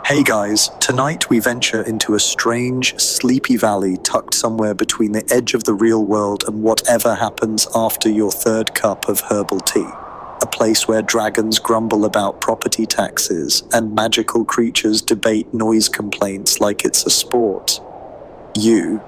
Hey guys, tonight we venture into a strange, sleepy valley tucked somewhere between the edge of the real world and whatever happens after your third cup of herbal tea. A place where dragons grumble about property taxes and magical creatures debate noise complaints like it's a sport. You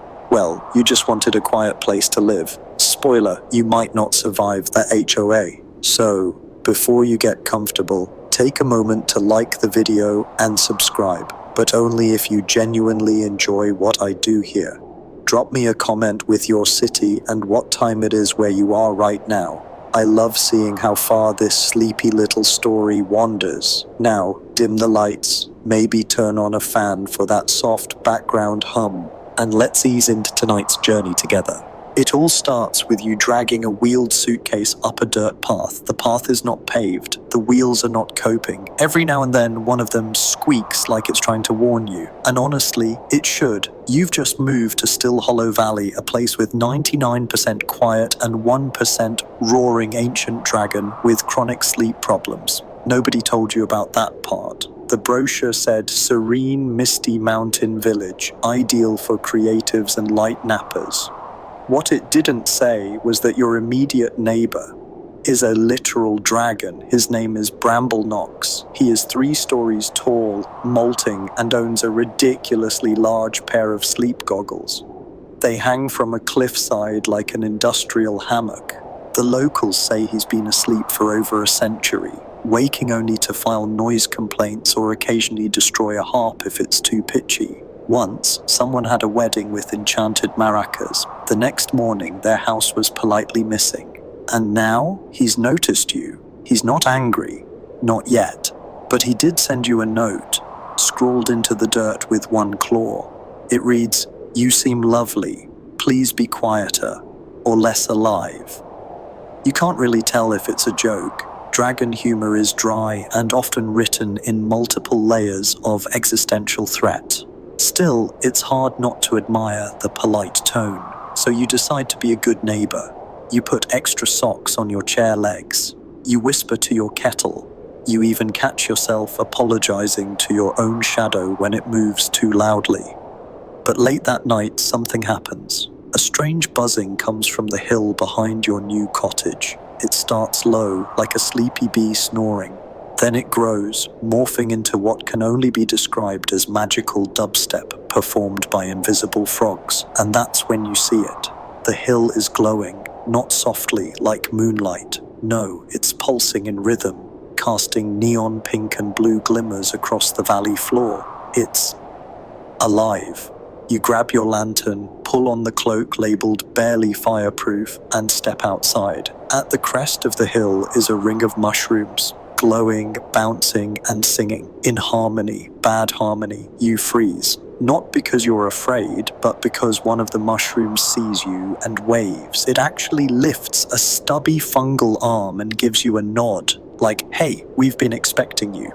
just wanted a quiet place to live. Spoiler, you might not survive the HOA. So, before you get comfortable, take a moment to like the video and subscribe, but only if you genuinely enjoy what I do here. Drop me a comment with your city and what time it is where you are right now. I love seeing how far this sleepy little story wanders. Now, dim the lights, maybe turn on a fan for that soft background hum, and let's ease into tonight's journey together. It all starts with you dragging a wheeled suitcase up a dirt path. The path is not paved. The wheels are not coping. Every now and then, one of them squeaks like it's trying to warn you. And honestly, it should. You've just moved to Stillhollow Valley, a place with 99% quiet and 1% roaring ancient dragon with chronic sleep problems. Nobody told you about that part. The brochure said serene, misty mountain village, ideal for creatives and light nappers. What it didn't say was that your immediate neighbor is a literal dragon. His name is Bramblenox. He is 3 stories tall, molting, and owns a ridiculously large pair of sleep goggles. They hang from a cliffside like an industrial hammock. The locals say he's been asleep for over a century, waking only to file noise complaints or occasionally destroy a harp if it's too pitchy. Once, someone had a wedding with enchanted maracas. The next morning, their house was politely missing. And now, he's noticed you. He's not angry. Not yet. But he did send you a note, scrawled into the dirt with one claw. It reads, "You seem lovely. Please be quieter, or less alive." You can't really tell if it's a joke. Dragon humor is dry and often written in multiple layers of existential threat. Still, it's hard not to admire the polite tone, so you decide to be a good neighbor. You put extra socks on your chair legs. You whisper to your kettle. You even catch yourself apologizing to your own shadow when it moves too loudly. But late that night, something happens. A strange buzzing comes from the hill behind your new cottage. It starts low, like a sleepy bee snoring. Then it grows, morphing into what can only be described as magical dubstep performed by invisible frogs, and that's when you see it. The hill is glowing, not softly like moonlight. No, it's pulsing in rhythm, casting neon pink and blue glimmers across the valley floor. It's alive. You grab your lantern, pull on the cloak labeled barely fireproof, and step outside. At the crest of the hill is a ring of mushrooms, glowing, bouncing, and singing. In harmony, bad harmony, you freeze. Not because you're afraid, but because one of the mushrooms sees you and waves. It actually lifts a stubby fungal arm and gives you a nod, like, "Hey, we've been expecting you."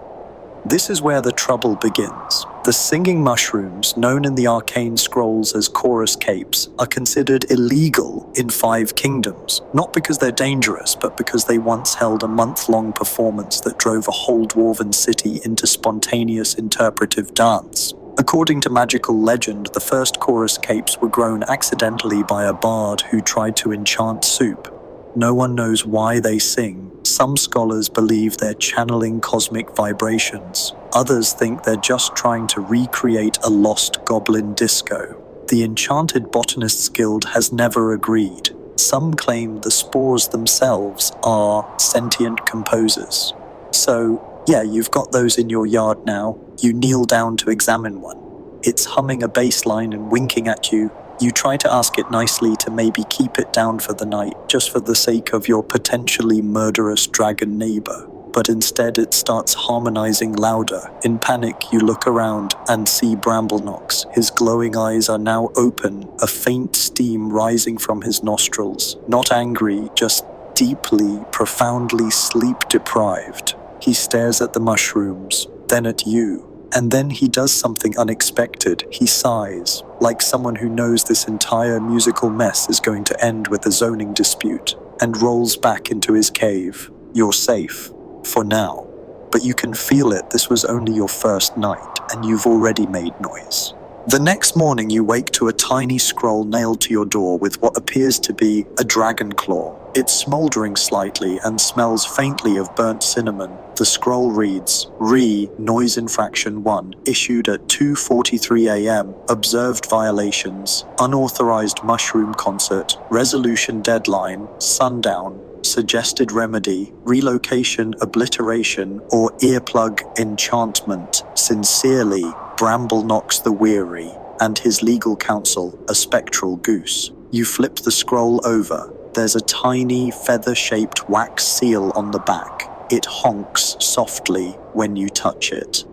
This is where the trouble begins. The singing mushrooms, known in the arcane scrolls as chorus capes, are considered illegal in 5 kingdoms. Not because they're dangerous, but because they once held a month-long performance that drove a whole dwarven city into spontaneous interpretive dance. According to magical legend, the first chorus capes were grown accidentally by a bard who tried to enchant soup. No one knows why they sing. Some scholars believe they're channeling cosmic vibrations. Others think they're just trying to recreate a lost goblin disco. The Enchanted Botanists Guild has never agreed. Some claim the spores themselves are sentient composers. So, yeah, you've got those in your yard now. You kneel down to examine one. It's humming a bass line and winking at you. You try to ask it nicely to maybe keep it down for the night, just for the sake of your potentially murderous dragon neighbor. But instead it starts harmonizing louder. In panic, you look around and see Bramblenox. His glowing eyes are now open, a faint steam rising from his nostrils. Not angry, just deeply, profoundly sleep-deprived. He stares at the mushrooms, then at you. And then he does something unexpected. He sighs, like someone who knows this entire musical mess is going to end with a zoning dispute, and rolls back into his cave. You're safe. For now. But you can feel it, this was only your first night. and you've already made noise. The next morning you wake to a tiny scroll nailed to your door with what appears to be a dragon claw. It's smoldering slightly and smells faintly of burnt cinnamon. The scroll reads, Noise Infraction 1, issued at 2:43 a.m, observed violations, unauthorized mushroom concert, resolution deadline, sundown, suggested remedy, relocation, obliteration, or earplug enchantment. Sincerely, Bramblenox the Weary, and his legal counsel, a spectral goose. You flip the scroll over. There's a tiny, feather-shaped wax seal on the back. It honks softly when you touch it.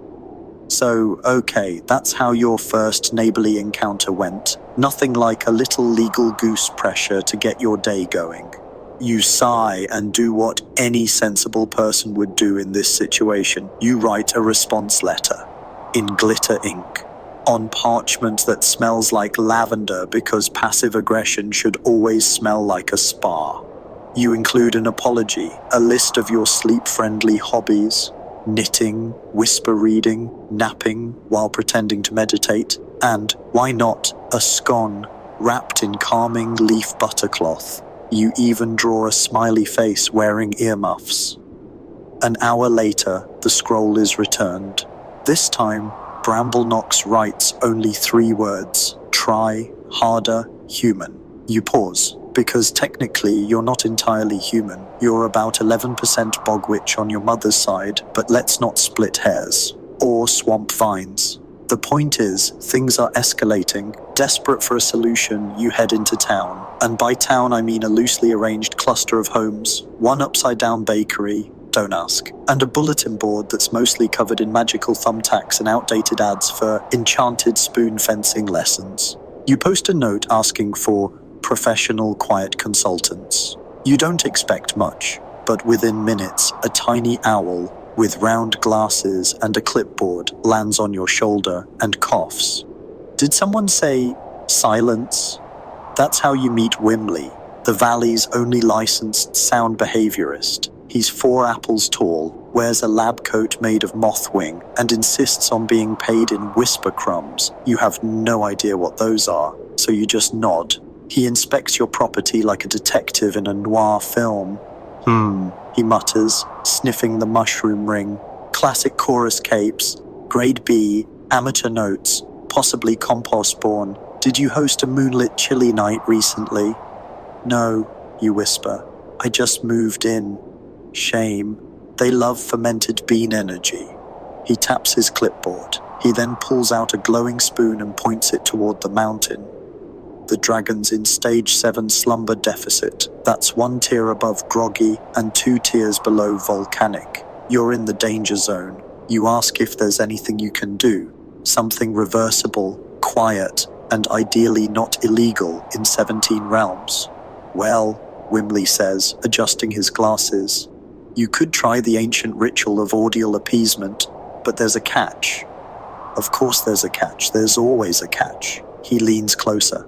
So, okay, that's how your first neighborly encounter went. Nothing like a little legal goose pressure to get your day going. You sigh and do what any sensible person would do in this situation. You write a response letter. In glitter ink, on parchment that smells like lavender because passive aggression should always smell like a spa. You include an apology, a list of your sleep-friendly hobbies, knitting, whisper reading, napping while pretending to meditate, and, why not, a scone wrapped in calming leaf buttercloth. You even draw a smiley face wearing earmuffs. An hour later, the scroll is returned. This time, Bramblenox writes only 3 words. Try harder, human. You pause, because technically you're not entirely human. You're about 11% bog witch on your mother's side, but let's not split hairs. Or swamp vines. The point is, things are escalating. Desperate for a solution, you head into town. And by town I mean a loosely arranged cluster of homes, one upside-down bakery, don't ask, and a bulletin board that's mostly covered in magical thumbtacks and outdated ads for enchanted spoon fencing lessons. You post a note asking for professional quiet consultants. You don't expect much, but within minutes, a tiny owl with round glasses and a clipboard lands on your shoulder and coughs. Did someone say silence? That's how you meet Wimley, the Valley's only licensed sound behaviorist. He's 4 apples tall, wears a lab coat made of mothwing, and insists on being paid in whisper crumbs. You have no idea what those are, so you just nod. He inspects your property like a detective in a noir film. He mutters, sniffing the mushroom ring. Classic chorus capes, grade B, amateur notes, possibly compost born. Did you host a moonlit chili night recently? No, you whisper. I just moved in. Shame. They love fermented bean energy. He taps his clipboard. He then pulls out a glowing spoon and points it toward the mountain. The dragon's in stage 7 slumber deficit. That's 1 tier above groggy and 2 tiers below volcanic. You're in the danger zone. You ask if there's anything you can do. Something reversible, quiet, and ideally not illegal in 17 realms. Well, Wimley says, adjusting his glasses. You could try the ancient ritual of ordeal appeasement, but there's a catch. Of course there's a catch. There's always a catch. He leans closer.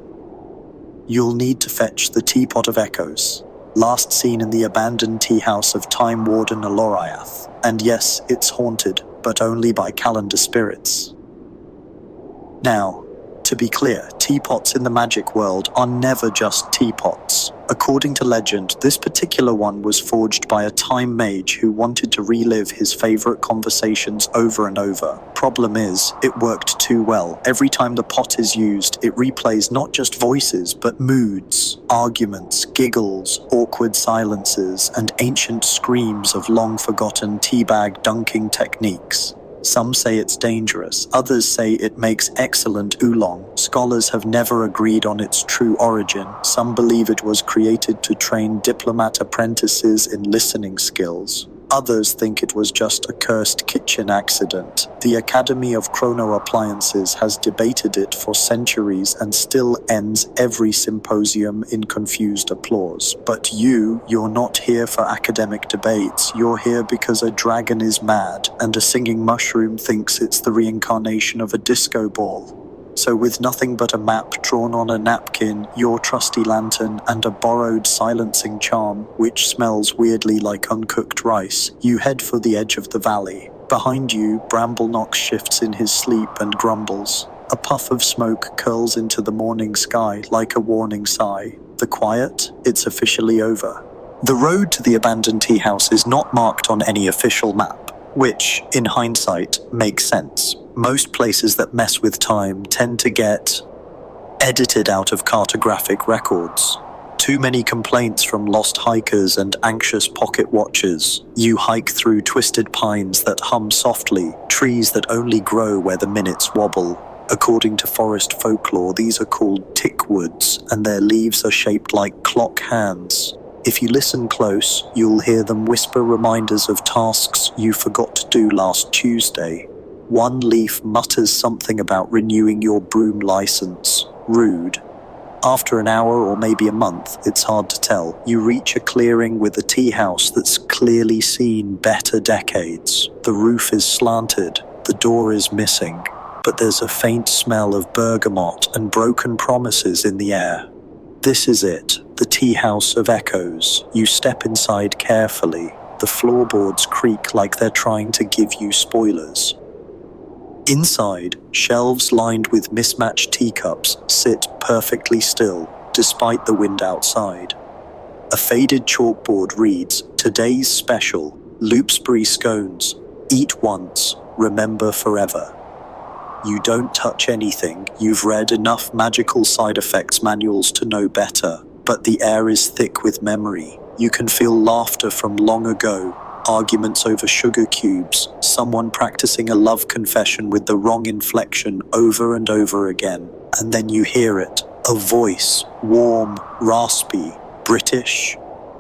You'll need to fetch the Teapot of Echoes, last seen in the abandoned tea house of Time Warden Aloriath. And yes, it's haunted, but only by calendar spirits. Now, to be clear, teapots in the magic world are never just teapots. According to legend, this particular one was forged by a time mage who wanted to relive his favorite conversations over and over. Problem is, it worked too well. Every time the pot is used, it replays not just voices, but moods, arguments, giggles, awkward silences, and ancient screams of long-forgotten teabag dunking techniques. Some say it's dangerous, others say it makes excellent oolong. Scholars have never agreed on its true origin. Some believe it was created to train diplomat apprentices in listening skills. Others think it was just a cursed kitchen accident. The Academy of Chrono Appliances has debated it for centuries and still ends every symposium in confused applause. But you're not here for academic debates. You're here because a dragon is mad and a singing mushroom thinks it's the reincarnation of a disco ball. So with nothing but a map drawn on a napkin, your trusty lantern, and a borrowed silencing charm, which smells weirdly like uncooked rice, you head for the edge of the valley. Behind you, Bramblenox shifts in his sleep and grumbles. A puff of smoke curls into the morning sky like a warning sigh. The quiet, it's officially over. The road to the abandoned tea house is not marked on any official map, which, in hindsight, makes sense. Most places that mess with time tend to get edited out of cartographic records. Too many complaints from lost hikers and anxious pocket watchers. You hike through twisted pines that hum softly, trees that only grow where the minutes wobble. According to forest folklore, these are called tickwoods, and their leaves are shaped like clock hands. If you listen close, you'll hear them whisper reminders of tasks you forgot to do last Tuesday. One leaf mutters something about renewing your broom license. Rude. After an hour or maybe a month, it's hard to tell, you reach a clearing with a tea house that's clearly seen better decades. The roof is slanted, the door is missing, but there's a faint smell of bergamot and broken promises in the air. This is it, the tea house of echoes. You step inside carefully. The floorboards creak like they're trying to give you spoilers. Inside, shelves lined with mismatched teacups sit perfectly still, despite the wind outside. A faded chalkboard reads, "Today's special, Loopsbury scones. Eat once, remember forever." You don't touch anything. You've read enough magical side effects manuals to know better, but the air is thick with memory. You can feel laughter from long ago, arguments over sugar cubes, someone practicing a love confession with the wrong inflection over and over again. And then you hear it, a voice, warm, raspy, British.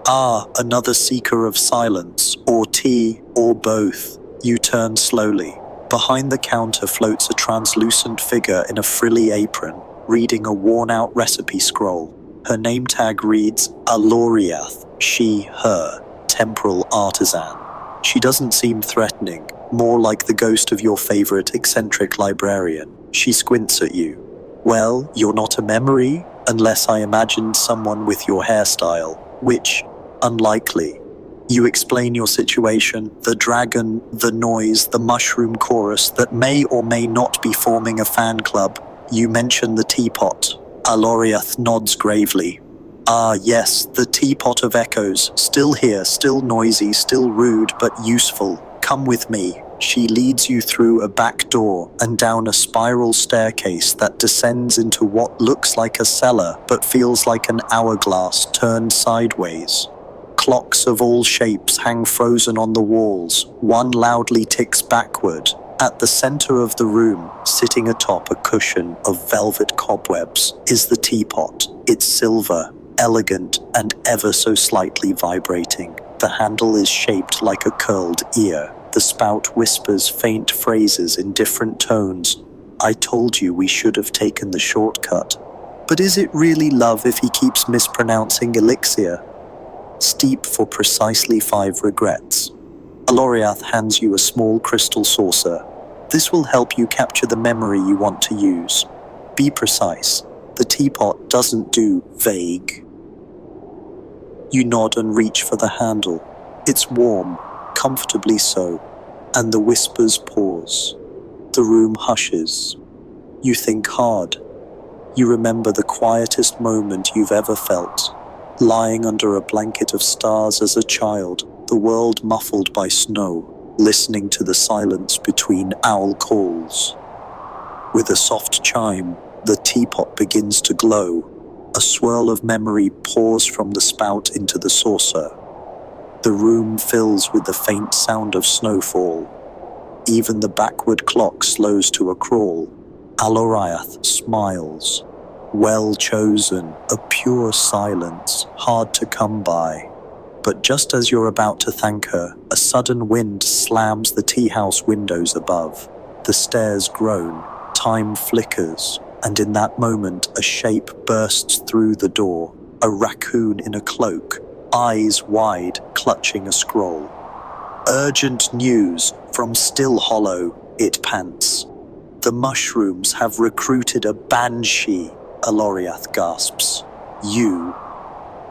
Ah, another seeker of silence, or tea, or both. You turn slowly. Behind the counter floats a translucent figure in a frilly apron, reading a worn-out recipe scroll. Her name tag reads, Aloriath, she, her, temporal artisan. She doesn't seem threatening, more like the ghost of your favorite eccentric librarian. She squints at you. Well, you're not a memory, unless I imagined someone with your hairstyle, which, unlikely. You explain your situation, the dragon, the noise, the mushroom chorus that may or may not be forming a fan club. You mention the teapot. Aloriath nods gravely. Ah, yes, the teapot of echoes, still here, still noisy, still rude, but useful. Come with me. She leads you through a back door and down a spiral staircase that descends into what looks like a cellar, but feels like an hourglass turned sideways. Clocks of all shapes hang frozen on the walls. One loudly ticks backward. At the center of the room, sitting atop a cushion of velvet cobwebs, is the teapot. It's silver, elegant, and ever so slightly vibrating. The handle is shaped like a curled ear. The spout whispers faint phrases in different tones. I told you we should have taken the shortcut. But is it really love if he keeps mispronouncing elixir? Steep for precisely 5 regrets. Aloriath hands you a small crystal saucer. This will help you capture the memory you want to use. Be precise. The teapot doesn't do vague. You nod and reach for the handle. It's warm, comfortably so, and the whispers pause. The room hushes. You think hard. You remember the quietest moment you've ever felt. Lying under a blanket of stars as a child, the world muffled by snow, listening to the silence between owl calls. With a soft chime, the teapot begins to glow. A swirl of memory pours from the spout into the saucer. The room fills with the faint sound of snowfall. Even the backward clock slows to a crawl. Aloriath smiles. Well chosen, a pure silence, hard to come by. But just as you're about to thank her, a sudden wind slams the tea house windows above. The stairs groan, time flickers, and in that moment a shape bursts through the door. A raccoon in a cloak, eyes wide, clutching a scroll. Urgent news from Stillhollow, it pants. The mushrooms have recruited a banshee, Aloriath gasps. You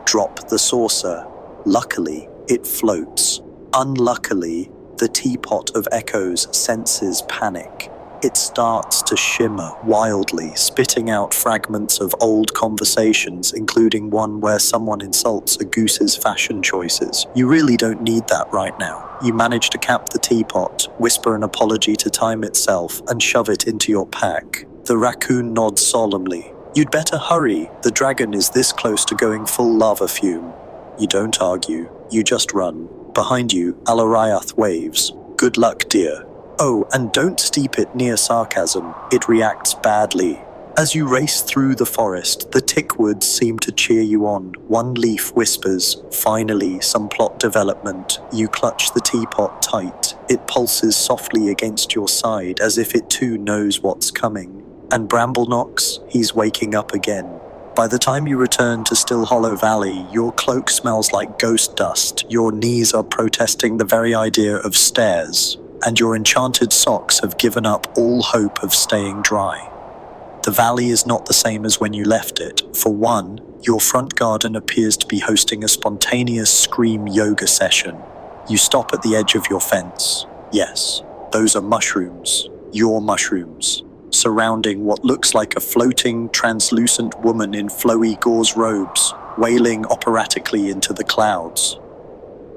drop the saucer. Luckily, it floats. Unluckily, The teapot of echoes senses panic. It starts to shimmer wildly, spitting out fragments of old conversations, including one where someone insults a goose's fashion choices. You really don't need that right now. You manage to cap the teapot, whisper an apology to time itself, and shove it into your pack. The raccoon nods solemnly. You'd better hurry. The dragon is this close to going full lava fume. You don't argue. You just run. Behind you, Alariath waves. Good luck, dear. Oh, and don't steep it near sarcasm. It reacts badly. As you race through the forest, the tickwoods seem to cheer you on. One leaf whispers, finally, some plot development. You clutch the teapot tight. It pulses softly against your side, as if it too knows what's coming. And Bramblenox, he's waking up again. By the time you return to Stillhollow Valley, your cloak smells like ghost dust. Your knees are protesting the very idea of stairs. And your enchanted socks have given up all hope of staying dry. The valley is not the same as when you left it. For one, your front garden appears to be hosting a spontaneous scream yoga session. You stop at the edge of your fence. Yes, those are mushrooms. Your mushrooms. Surrounding what looks like a floating, translucent woman in flowy gauze robes, wailing operatically into the clouds.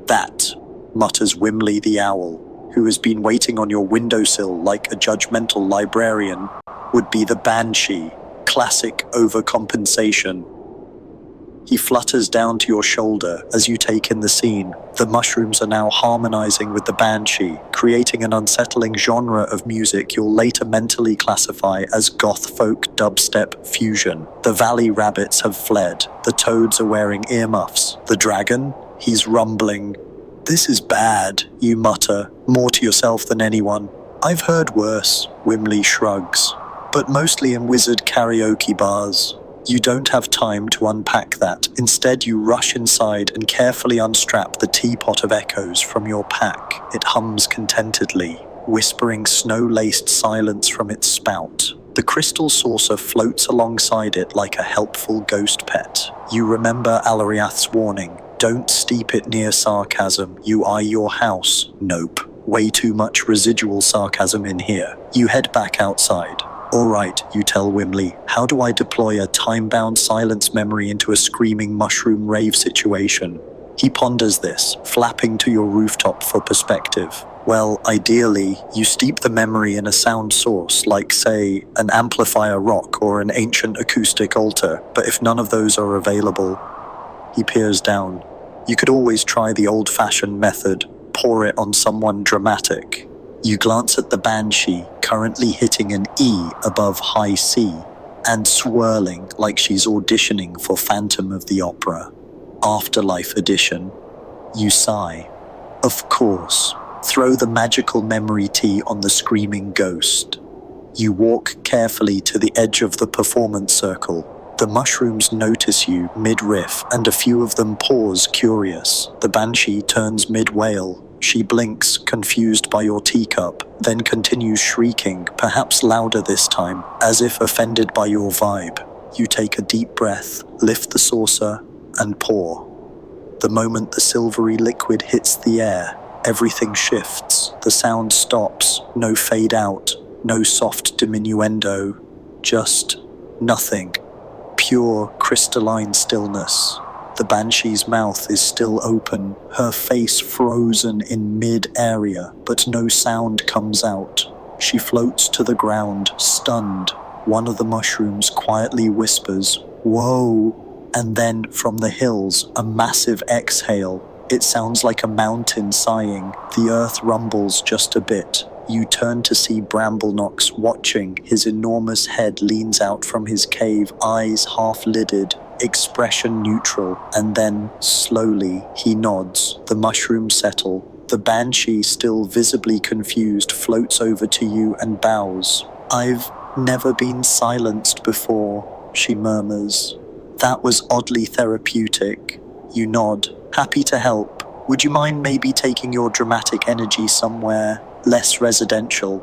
That, mutters Wimley the owl, who has been waiting on your windowsill like a judgmental librarian, would be the banshee, classic overcompensation. He flutters down to your shoulder as you take in the scene. The mushrooms are now harmonizing with the banshee, creating an unsettling genre of music you'll later mentally classify as goth folk dubstep fusion. The valley rabbits have fled. The toads are wearing earmuffs. The dragon? He's rumbling. This is bad, you mutter, more to yourself than anyone. I've heard worse, Wimley shrugs, but mostly in wizard karaoke bars. You don't have time to unpack that. Instead, you rush inside and carefully unstrap the teapot of echoes from your pack. It hums contentedly, whispering snow-laced silence from its spout. The crystal saucer floats alongside it like a helpful ghost pet. You remember Alariath's warning. Don't steep it near sarcasm. You eye your house. Nope. Way too much residual sarcasm in here. You head back outside. All right, you tell Wimley. How do I deploy a time-bound silence memory into a screaming mushroom rave situation? He ponders this, flapping to your rooftop for perspective. Well, ideally, you steep the memory in a sound source, like, say, an amplifier rock or an ancient acoustic altar. But if none of those are available, he peers down. You could always try the old-fashioned method, pour it on someone dramatic. You glance at the banshee, currently hitting an E above high C, and swirling like she's auditioning for Phantom of the Opera. Afterlife edition. You sigh. Of course. Throw the magical memory tea on the screaming ghost. You walk carefully to the edge of the performance circle. The mushrooms notice you mid-riff, and a few of them pause, curious. The banshee turns mid-wail. She blinks, confused by your teacup, then continues shrieking, perhaps louder this time, as if offended by your vibe. You take a deep breath, lift the saucer, and pour. The moment the silvery liquid hits the air, everything shifts. The sound stops, no fade out, no soft diminuendo, just nothing. Pure, crystalline stillness. The banshee's mouth is still open, her face frozen in mid-area, but no sound comes out. She floats to the ground, stunned. One of the mushrooms quietly whispers, "Whoa!" And then, from the hills, a massive exhale. It sounds like a mountain sighing. The earth rumbles just a bit. You turn to see Bramblenox watching. His enormous head leans out from his cave, eyes half-lidded, expression neutral, and then, slowly, he nods. The mushrooms settle. The banshee, still visibly confused, floats over to you and bows. "I've never been silenced before," she murmurs. "That was oddly therapeutic." You nod, happy to help. "Would you mind maybe taking your dramatic energy somewhere less residential?"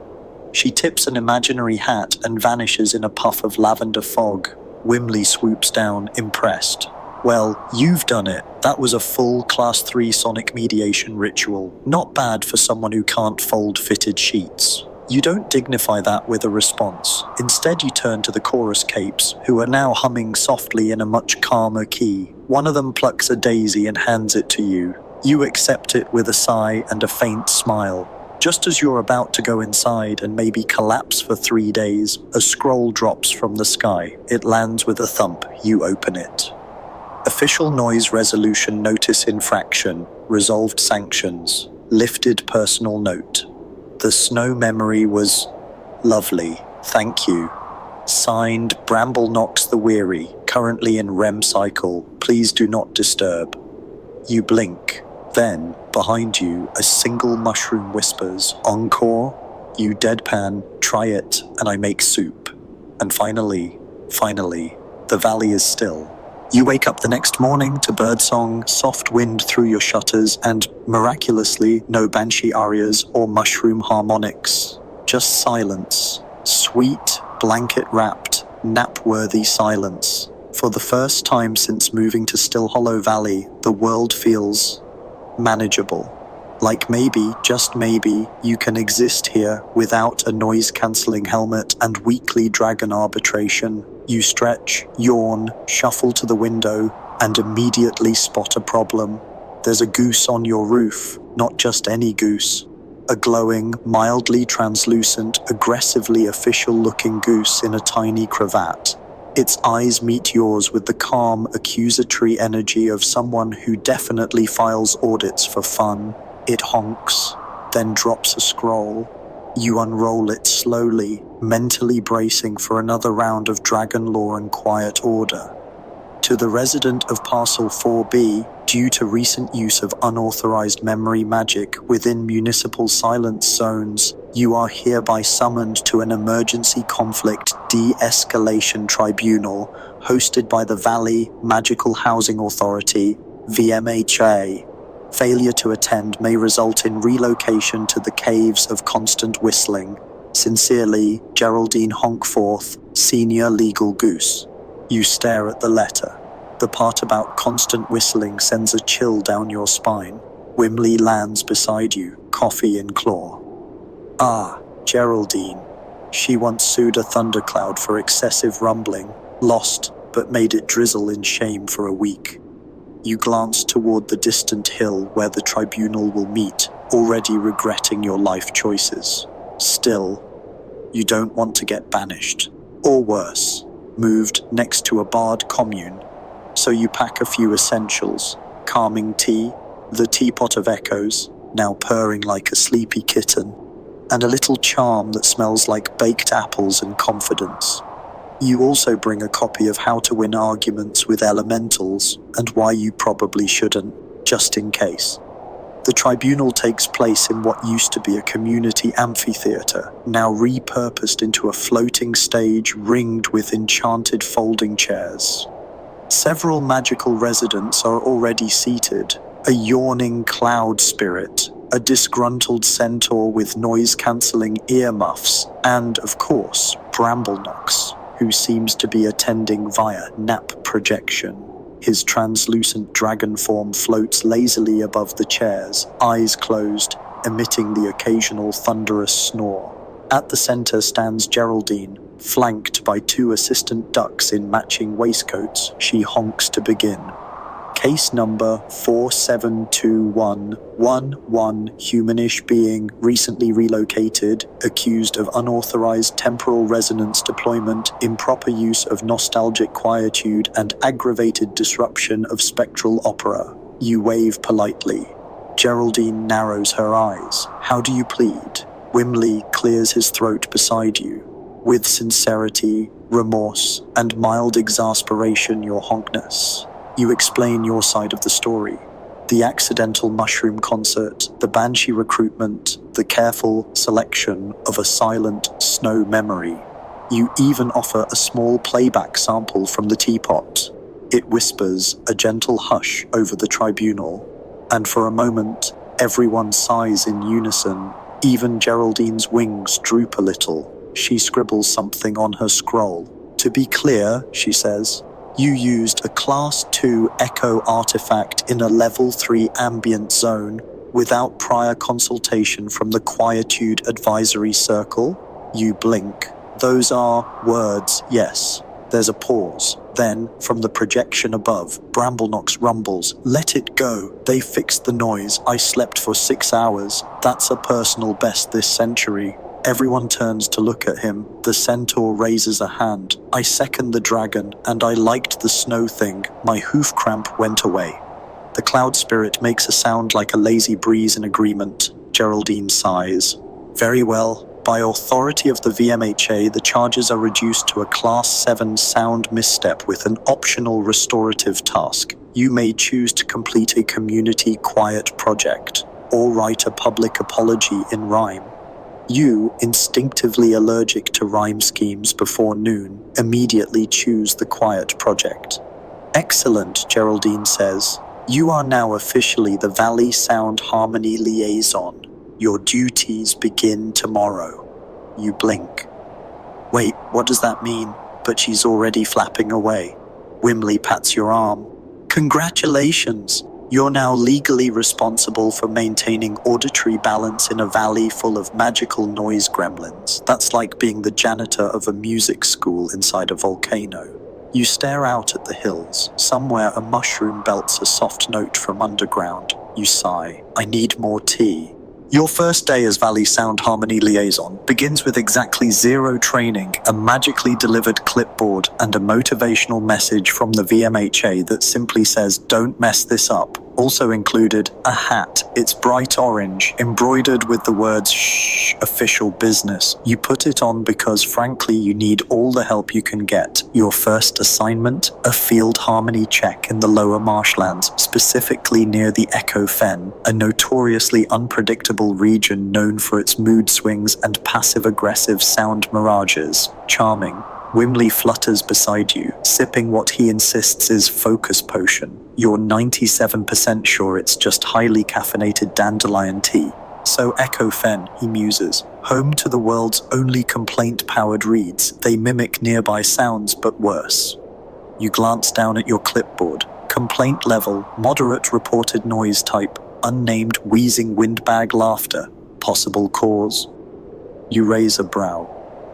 She tips an imaginary hat and vanishes in a puff of lavender fog. Wimley swoops down, impressed. Well, you've done it. That was a full Class 3 sonic mediation ritual. Not bad for someone who can't fold fitted sheets. You don't dignify that with a response. Instead, you turn to the chorus capes, who are now humming softly in a much calmer key. One of them plucks a daisy and hands it to you. You accept it with a sigh and a faint smile. Just as you're about to go inside and maybe collapse for 3 days, a scroll drops from the sky. It lands with a thump. You open it. Official noise resolution notice infraction, resolved sanctions, lifted personal note. The snow memory was lovely, thank you. Signed, Bramblenox the Weary, currently in REM cycle, please do not disturb. You blink. Then, behind you, a single mushroom whispers, encore. You deadpan, try it, and I make soup. And finally, the valley is still. You wake up the next morning to birdsong, soft wind through your shutters, and, miraculously, no banshee arias or mushroom harmonics. Just silence. Sweet, blanket-wrapped, nap-worthy silence. For the first time since moving to Stillhollow Valley, the world feels manageable. Like maybe, just maybe, you can exist here without a noise-cancelling helmet and weekly dragon arbitration. You stretch, yawn, shuffle to the window, and immediately spot a problem. There's a goose on your roof, not just any goose. A glowing, mildly translucent, aggressively official-looking goose in a tiny cravat. Its eyes meet yours with the calm, accusatory energy of someone who definitely files audits for fun. It honks, then drops a scroll. You unroll it slowly, mentally bracing for another round of dragon lore and quiet order. To the resident of Parcel 4B, due to recent use of unauthorized memory magic within municipal silence zones, you are hereby summoned to an emergency conflict de-escalation tribunal hosted by the Valley Magical Housing Authority, VMHA. Failure to attend may result in relocation to the Caves of Constant Whistling. Sincerely, Geraldine Honkforth, Senior Legal Goose. You stare at the letter. The part about constant whistling sends a chill down your spine. Wimley lands beside you, coffee in claw. Ah, Geraldine. She once sued a thundercloud for excessive rumbling, lost, but made it drizzle in shame for a week. You glance toward the distant hill where the tribunal will meet, already regretting your life choices. Still, you don't want to get banished, or worse, moved next to a barred commune. So you pack a few essentials, calming tea, the teapot of echoes, now purring like a sleepy kitten, and a little charm that smells like baked apples and confidence. You also bring a copy of How to Win Arguments with Elementals and Why You Probably Shouldn't, just in case. The tribunal takes place in what used to be a community amphitheater, now repurposed into a floating stage ringed with enchanted folding chairs. Several magical residents are already seated, a yawning cloud spirit, a disgruntled centaur with noise-cancelling earmuffs, and, of course, Bramblenox, who seems to be attending via nap projection. His translucent dragon form floats lazily above the chairs, eyes closed, emitting the occasional thunderous snore. At the center stands Geraldine, flanked by 2 assistant ducks in matching waistcoats. She honks to begin. Case number 472111, humanish being recently relocated, accused of unauthorized temporal resonance deployment, improper use of nostalgic quietude, and aggravated disruption of spectral opera. You wave politely. Geraldine narrows her eyes. How do you plead? Wimley clears his throat beside you. With sincerity, remorse, and mild exasperation, your honkness. You explain your side of the story. The accidental mushroom concert, the banshee recruitment, the careful selection of a silent snow memory. You even offer a small playback sample from the teapot. It whispers a gentle hush over the tribunal, and for a moment, everyone sighs in unison. Even Geraldine's wings droop a little. She scribbles something on her scroll. To be clear, she says, You used a Class 2 Echo artifact in a Level 3 ambient zone without prior consultation from the Quietude Advisory Circle. You blink. Those are words, yes. There's a pause. Then, from the projection above, Bramblenox rumbles. Let it go. They fixed the noise. I slept for 6 hours. That's a personal best this century. Everyone turns to look at him. The centaur raises a hand. I second the dragon, and I liked the snow thing. My hoof cramp went away. The cloud spirit makes a sound like a lazy breeze in agreement. Geraldine sighs. Very well. By authority of the VMHA, the charges are reduced to a Class 7 sound misstep with an optional restorative task. You may choose to complete a community quiet project, or write a public apology in rhyme. You, instinctively allergic to rhyme schemes before noon, immediately choose the quiet project. Excellent, Geraldine says. You are now officially the Valley Sound Harmony Liaison. Your duties begin tomorrow. You blink. Wait, what does that mean? But she's already flapping away. Wimley pats your arm. Congratulations! You're now legally responsible for maintaining auditory balance in a valley full of magical noise gremlins. That's like being the janitor of a music school inside a volcano. You stare out at the hills. Somewhere a mushroom belts a soft note from underground. You sigh. I need more tea. Your first day as Valley Sound Harmony Liaison begins with exactly 0 training, a magically delivered clipboard, and a motivational message from the VMHA that simply says, "Don't mess this up." Also included, a hat. It's bright orange, embroidered with the words, "Shh, official business." You put it on because, frankly, you need all the help you can get. Your first assignment? A field harmony check in the lower marshlands, specifically near the Echo Fen, a notoriously unpredictable region known for its mood swings and passive-aggressive sound mirages. Charming. Wimley flutters beside you, sipping what he insists is focus potion. You're 97% sure it's just highly caffeinated dandelion tea. So Echo Fen, he muses, home to the world's only complaint-powered reeds. They mimic nearby sounds, but worse. You glance down at your clipboard. Complaint level, moderate reported noise type, unnamed wheezing windbag laughter. Possible cause? You raise a brow.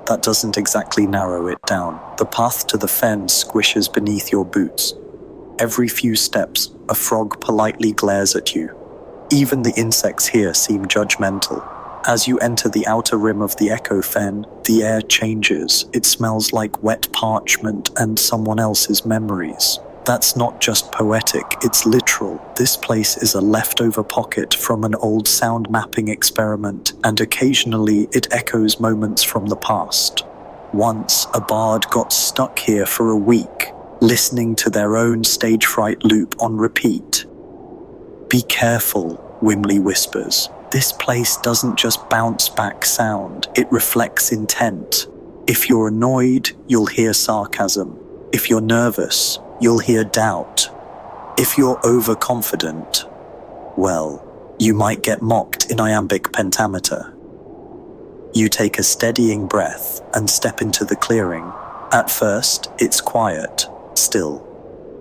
That doesn't exactly narrow it down. The path to the fen squishes beneath your boots. Every few steps, a frog politely glares at you. Even the insects here seem judgmental. As you enter the outer rim of the Echo Fen, the air changes. It smells like wet parchment and someone else's memories. That's not just poetic, it's literal. This place is a leftover pocket from an old sound mapping experiment, and occasionally it echoes moments from the past. Once, a bard got stuck here for a week, listening to their own stage fright loop on repeat. Be careful, Wimley whispers. This place doesn't just bounce back sound, it reflects intent. If you're annoyed, you'll hear sarcasm. If you're nervous, you'll hear doubt. If you're overconfident, well, you might get mocked in iambic pentameter. You take a steadying breath and step into the clearing. At first, it's quiet, still,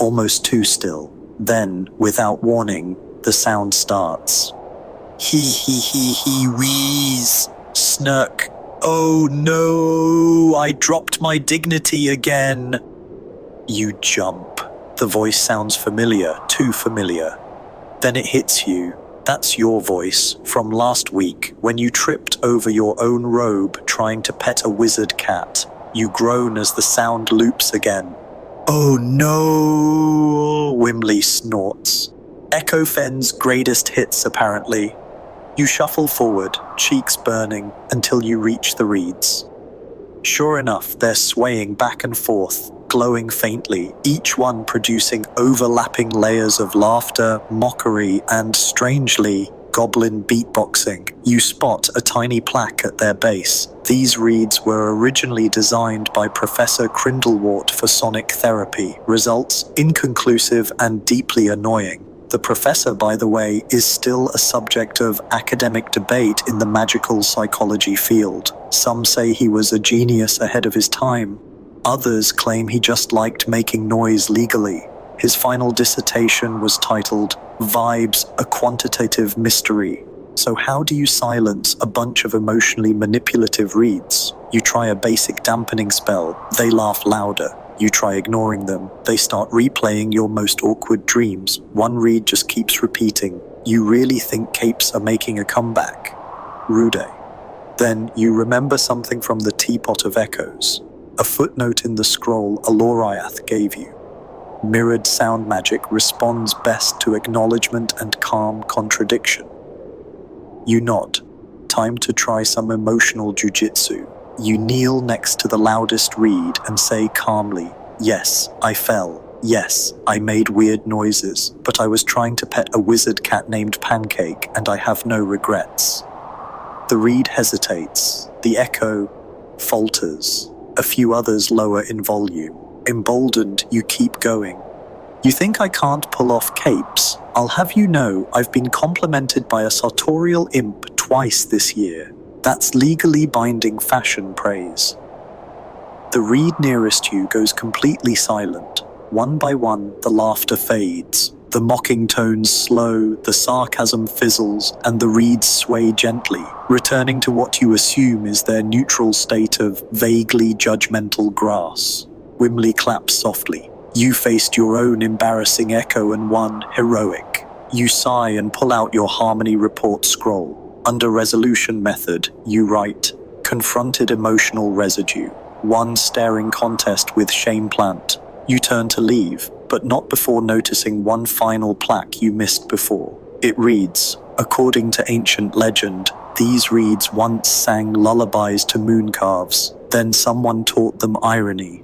almost too still. Then, without warning, the sound starts. He, wheeze, snurk. Oh no, I dropped my dignity again. You jump. The voice sounds familiar, too familiar. Then it hits you. That's your voice from last week when you tripped over your own robe trying to pet a wizard cat. You groan as the sound loops again. Oh no, Wimley snorts. Echo Fen's greatest hits, apparently. You shuffle forward, cheeks burning, until you reach the reeds. Sure enough, they're swaying back and forth, glowing faintly, each one producing overlapping layers of laughter, mockery, and, strangely, goblin beatboxing. You spot a tiny plaque at their base. These reeds were originally designed by Professor Crindlewart for sonic therapy. Results inconclusive and deeply annoying. The professor, by the way, is still a subject of academic debate in the magical psychology field. Some say he was a genius ahead of his time. Others claim he just liked making noise legally. His final dissertation was titled Vibes, a Quantitative Mystery. So how do you silence a bunch of emotionally manipulative reeds? You try a basic dampening spell, they laugh louder. You try ignoring them, they start replaying your most awkward dreams. One reed just keeps repeating, "You really think capes are making a comeback?" Rude. Then you remember something from the Teapot of Echoes, a footnote in the scroll Aloriath gave you. Mirrored sound magic responds best to acknowledgement and calm contradiction. You nod. Time to try some emotional jujitsu. You kneel next to the loudest reed and say calmly, "Yes, I fell. Yes, I made weird noises, but I was trying to pet a wizard cat named Pancake, and I have no regrets." The reed hesitates. The echo falters. A few others lower in volume. Emboldened, you keep going. "You think I can't pull off capes? I'll have you know I've been complimented by a sartorial imp twice this year. That's legally binding fashion praise." The reed nearest you goes completely silent. One by one, the laughter fades. The mocking tones slow, the sarcasm fizzles, and the reeds sway gently, returning to what you assume is their neutral state of vaguely judgmental grass. Wimley claps softly. You faced your own embarrassing echo and won heroic. You sigh and pull out your harmony report scroll. Under resolution method, you write, "Confronted emotional residue. One staring contest with shame plant." You turn to leave, but not before noticing one final plaque you missed before. It reads, "According to ancient legend, these reeds once sang lullabies to moon calves. Then someone taught them irony."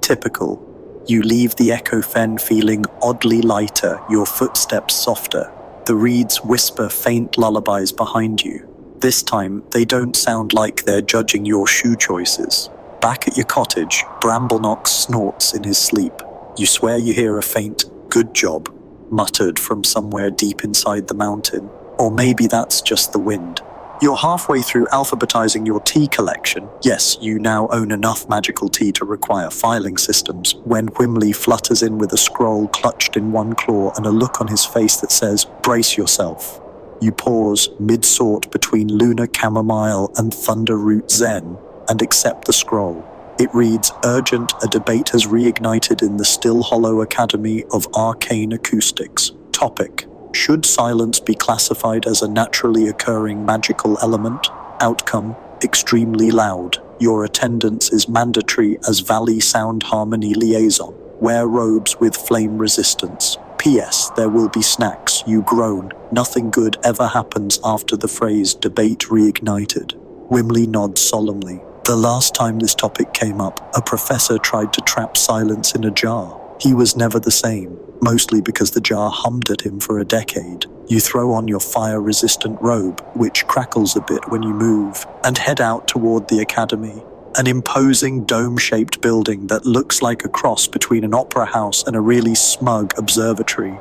Typical. You leave the echo fen feeling oddly lighter, your footsteps softer. The reeds whisper faint lullabies behind you. This time, they don't sound like they're judging your shoe choices. Back at your cottage, Bramblenox snorts in his sleep. You swear you hear a faint, "Good job," muttered from somewhere deep inside the mountain. Or maybe that's just the wind. You're halfway through alphabetizing your tea collection. Yes, you now own enough magical tea to require filing systems, when Wimley flutters in with a scroll clutched in one claw and a look on his face that says, "Brace yourself." You pause, mid-sort between Lunar Chamomile and Thunder Root Zen, and accept the scroll. It reads, "Urgent, a debate has reignited in the Stillhollow Academy of Arcane Acoustics. Topic: Should silence be classified as a naturally occurring magical element? Outcome: extremely loud. Your attendance is mandatory as Valley Sound Harmony Liaison. Wear robes with flame resistance. P.S. There will be snacks." You groan. Nothing good ever happens after the phrase "debate reignited." Wimley nods solemnly. The last time this topic came up, a professor tried to trap silence in a jar. He was never the same, mostly because the jar hummed at him for a decade. You throw on your fire-resistant robe, which crackles a bit when you move, and head out toward the academy. An imposing dome-shaped building that looks like a cross between an opera house and a really smug observatory.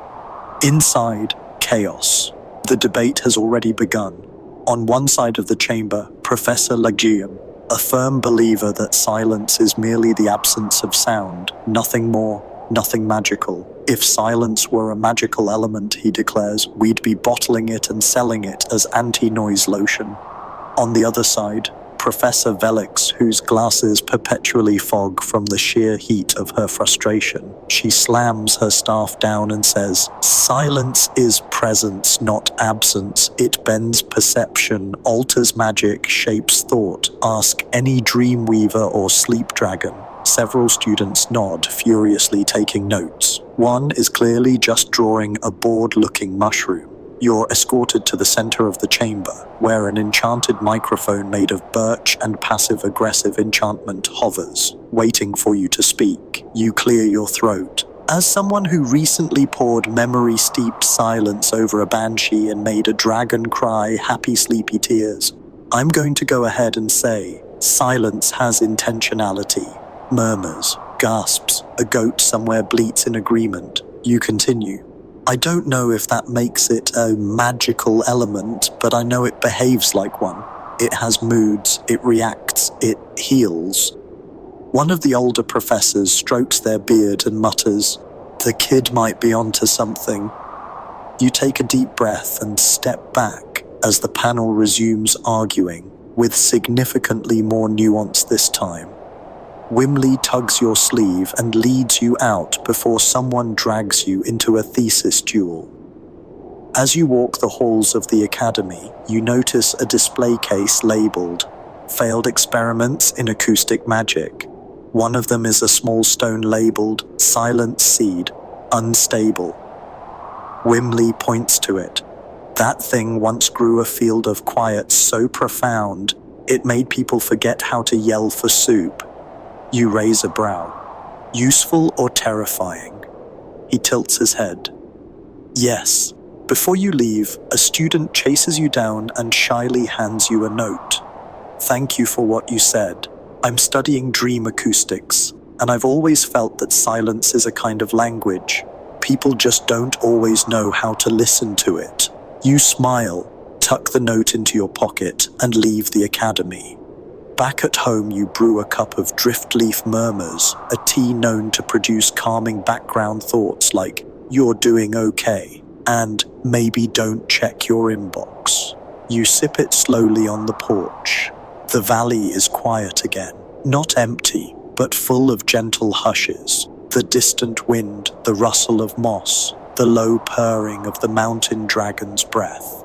Inside, chaos. The debate has already begun. On one side of the chamber, Professor Legium, a firm believer that silence is merely the absence of sound, nothing more, nothing magical. If silence were a magical element, he declares, we'd be bottling it and selling it as anti-noise lotion. On the other side, Professor Velix, whose glasses perpetually fog from the sheer heat of her frustration. She slams her staff down and says, "Silence is presence, not absence. It bends perception, alters magic, shapes thought. Ask any dreamweaver or sleep dragon." Several students nod, furiously taking notes. One is clearly just drawing a bored-looking mushroom. You're escorted to the center of the chamber, where an enchanted microphone made of birch and passive-aggressive enchantment hovers, waiting for you to speak. You clear your throat. As someone who recently poured memory-steeped silence over a banshee and made a dragon cry happy sleepy tears, I'm going to go ahead and say, silence has intentionality. Murmurs, gasps, a goat somewhere bleats in agreement. You continue. I don't know if that makes it a magical element, but I know it behaves like one. It has moods, it reacts, it heals. One of the older professors strokes their beard and mutters, "The kid might be onto something." You take a deep breath and step back as the panel resumes arguing, with significantly more nuance this time. Whimley tugs your sleeve and leads you out before someone drags you into a thesis duel. As you walk the halls of the academy, you notice a display case labeled "Failed Experiments in Acoustic Magic." One of them is a small stone labeled "Silent Seed, Unstable." Whimley points to it. "That thing once grew a field of quiet so profound, it made people forget how to yell for soup." You raise a brow. "Useful or terrifying?" He tilts his head. "Yes." Before you leave, a student chases you down and shyly hands you a note. "Thank you for what you said. I'm studying dream acoustics, and I've always felt that silence is a kind of language. People just don't always know how to listen to it." You smile, tuck the note into your pocket, and leave the academy. Back at home, you brew a cup of driftleaf murmurs, a tea known to produce calming background thoughts like, "You're doing okay," and "Maybe don't check your inbox." You sip it slowly on the porch. The valley is quiet again, not empty, but full of gentle hushes. The distant wind, the rustle of moss, the low purring of the mountain dragon's breath.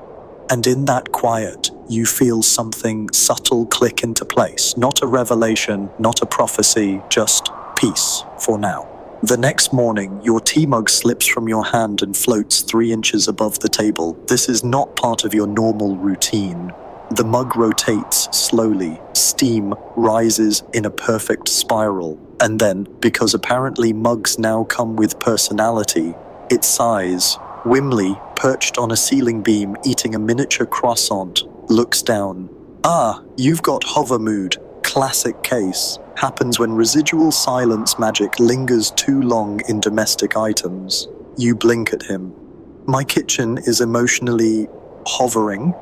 And in that quiet, you feel something subtle click into place. Not a revelation, not a prophecy, just peace for now. The next morning, your tea mug slips from your hand and floats 3 inches above the table. This is not part of your normal routine. The mug rotates slowly, steam rises in a perfect spiral, and then, because apparently mugs now come with personality, it sighs. Whimley, perched on a ceiling beam eating a miniature croissant, looks down. "Ah, you've got hover mood. Classic case. Happens when residual silence magic lingers too long in domestic items." You blink at him. "My kitchen is emotionally hovering."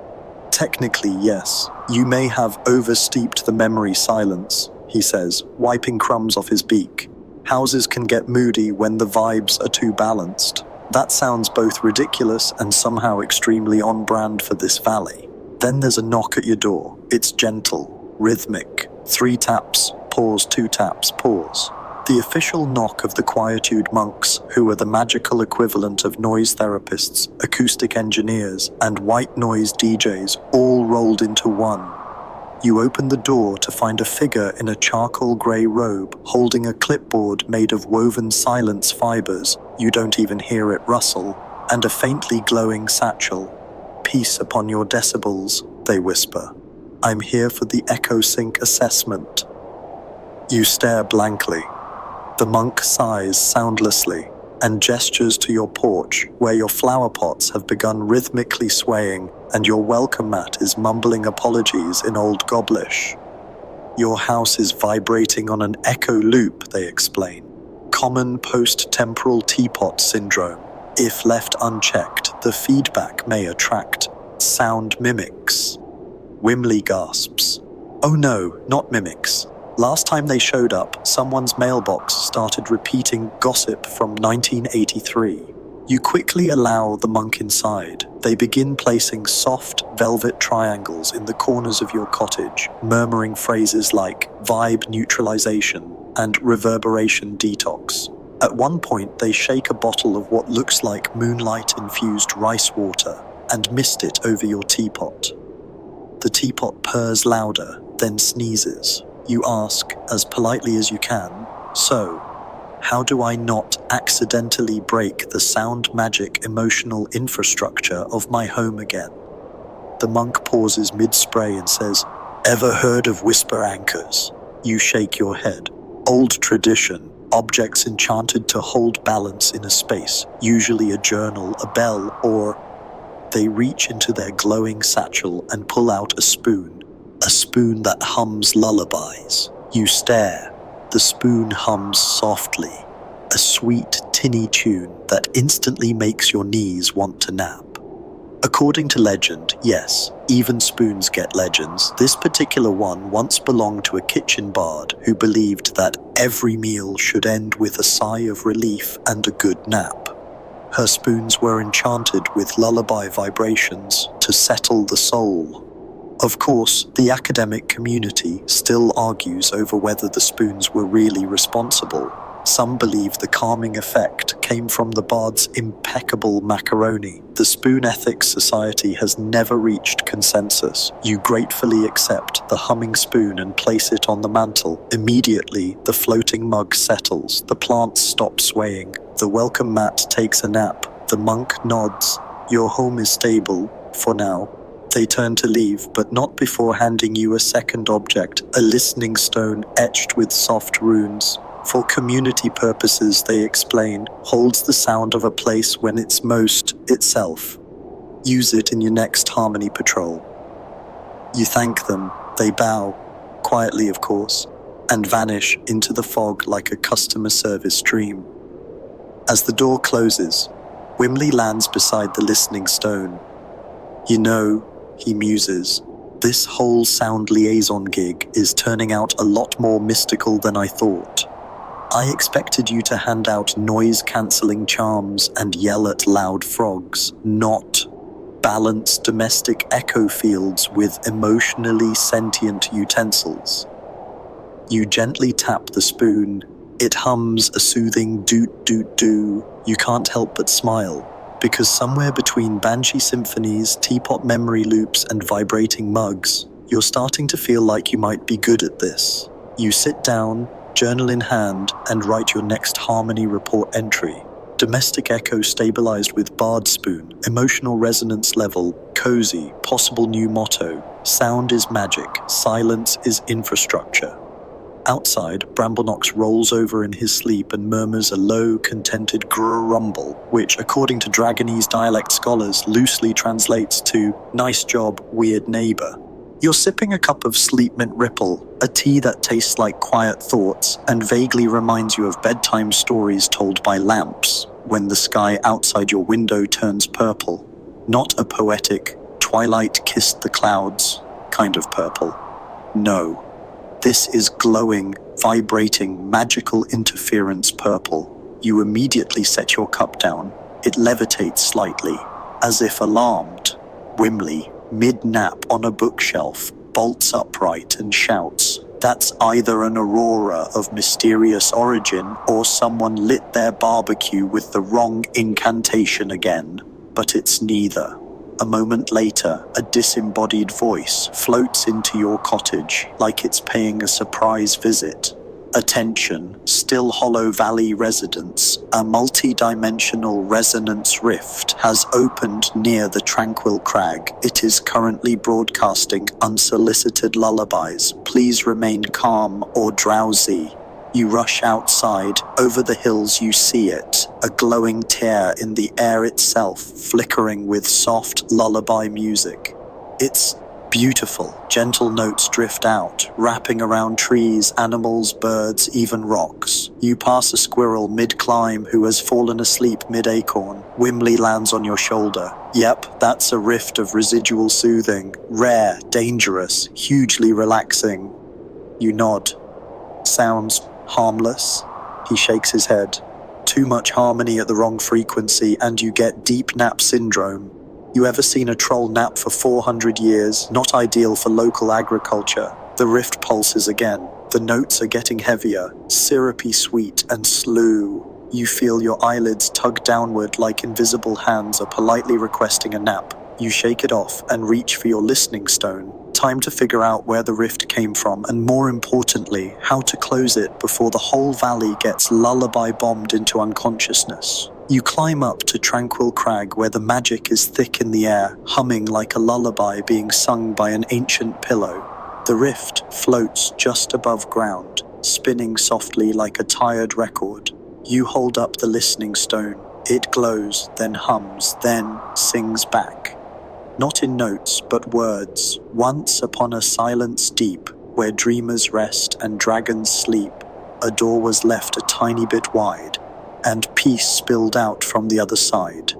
"Technically, yes. You may have oversteeped the memory silence," he says, wiping crumbs off his beak. "Houses can get moody when the vibes are too balanced." That sounds both ridiculous and somehow extremely on brand for this valley. Then there's a knock at your door. It's gentle, rhythmic. 3 taps, pause, 2 taps, pause. The official knock of the Quietude monks, who are the magical equivalent of noise therapists, acoustic engineers, and white noise DJs, all rolled into one. You open the door to find a figure in a charcoal grey robe, holding a clipboard made of woven silence fibers, you don't even hear it rustle, and a faintly glowing satchel. "Peace upon your decibels," they whisper. "I'm here for the echo sync assessment." You stare blankly. The monk sighs soundlessly and gestures to your porch, where your flower pots have begun rhythmically swaying and your welcome mat is mumbling apologies in Old Goblish. "Your house is vibrating on an echo loop," they explain. "Common post-temporal teapot syndrome. If left unchecked, the feedback may attract sound mimics." Whimley gasps. "Oh no, not mimics. Last time they showed up, someone's mailbox started repeating gossip from 1983. You quickly allow the monk inside. They begin placing soft, velvet triangles in the corners of your cottage, murmuring phrases like vibe neutralization and reverberation detox. At one point, they shake a bottle of what looks like moonlight-infused rice water and mist it over your teapot. The teapot purrs louder, then sneezes. You ask, as politely as you can, "So, how do I not accidentally break the sound magic emotional infrastructure of my home again?" The monk pauses mid-spray and says, "Ever heard of whisper anchors?" You shake your head. "Old tradition, objects enchanted to hold balance in a space, usually a journal, a bell, or..." They reach into their glowing satchel and pull out a spoon that hums lullabies. You stare. The spoon hums softly, a sweet, tinny tune that instantly makes your knees want to nap. According to legend, yes, even spoons get legends. This particular one once belonged to a kitchen bard who believed that every meal should end with a sigh of relief and a good nap. Her spoons were enchanted with lullaby vibrations to settle the soul. Of course, the academic community still argues over whether the spoons were really responsible. Some believe the calming effect came from the bard's impeccable macaroni. The Spoon Ethics Society has never reached consensus. You gratefully accept the humming spoon and place it on the mantel. Immediately, the floating mug settles. The plants stop swaying. The welcome mat takes a nap. The monk nods. Your home is stable, for now. They turn to leave, but not before handing you a second object, a listening stone etched with soft runes. For community purposes, they explain, holds the sound of a place when it's most itself. Use it in your next harmony patrol. You thank them, they bow, quietly of course, and vanish into the fog like a customer service dream. As the door closes, Whimley lands beside the listening stone. You know, he muses, this whole sound liaison gig is turning out a lot more mystical than I thought. I expected you to hand out noise-cancelling charms and yell at loud frogs, not balance domestic echo fields with emotionally sentient utensils. You gently tap the spoon. It hums a soothing doot-doot-doo. You can't help but smile, because somewhere between banshee symphonies, teapot memory loops, and vibrating mugs, you're starting to feel like you might be good at this. You sit down, journal in hand, and write your next harmony report entry. Domestic echo stabilized with bard spoon, emotional resonance level, cozy, possible new motto, sound is magic, silence is infrastructure. Outside, Bramblenox rolls over in his sleep and murmurs a low, contented grumble, which, according to Dragonese dialect scholars, loosely translates to, nice job, weird neighbor. You're sipping a cup of Sleep Mint Ripple, a tea that tastes like quiet thoughts and vaguely reminds you of bedtime stories told by lamps when the sky outside your window turns purple. Not a poetic, twilight kissed the clouds kind of purple. No, this is glowing, vibrating, magical interference purple. You immediately set your cup down. It levitates slightly, as if alarmed. Whimley, mid-nap on a bookshelf, bolts upright and shouts, "That's either an aurora of mysterious origin or someone lit their barbecue with the wrong incantation again. But it's neither." A moment later, a disembodied voice floats into your cottage like it's paying a surprise visit. Attention, Stillhollow Valley residents, a multi-dimensional resonance rift has opened near the tranquil crag. It is currently broadcasting unsolicited lullabies. Please remain calm or drowsy. You rush outside. Over the hills you see it, a glowing tear in the air itself, flickering with soft lullaby music. It's beautiful. Gentle notes drift out, wrapping around trees, animals, birds, even rocks. You pass a squirrel mid-climb who has fallen asleep mid-acorn. Whimley lands on your shoulder. Yep, that's a rift of residual soothing. Rare, dangerous, hugely relaxing. You nod. Sounds harmless. He shakes his head. Too much harmony at the wrong frequency and you get deep nap syndrome. You ever seen a troll nap for 400 years? Not ideal for local agriculture. The rift pulses again. The notes are getting heavier, syrupy sweet and slew. You feel your eyelids tug downward like invisible hands are politely requesting a nap. You shake it off and reach for your listening stone. Time to figure out where the rift came from and, more importantly, how to close it before the whole valley gets lullaby bombed into unconsciousness. You climb up to Tranquil Crag where the magic is thick in the air, humming like a lullaby being sung by an ancient pillow. The rift floats just above ground, spinning softly like a tired record. You hold up the listening stone. It glows, then hums, then sings back. Not in notes, but words. Once upon a silence deep, where dreamers rest and dragons sleep, a door was left a tiny bit wide, and peace spilled out from the other side.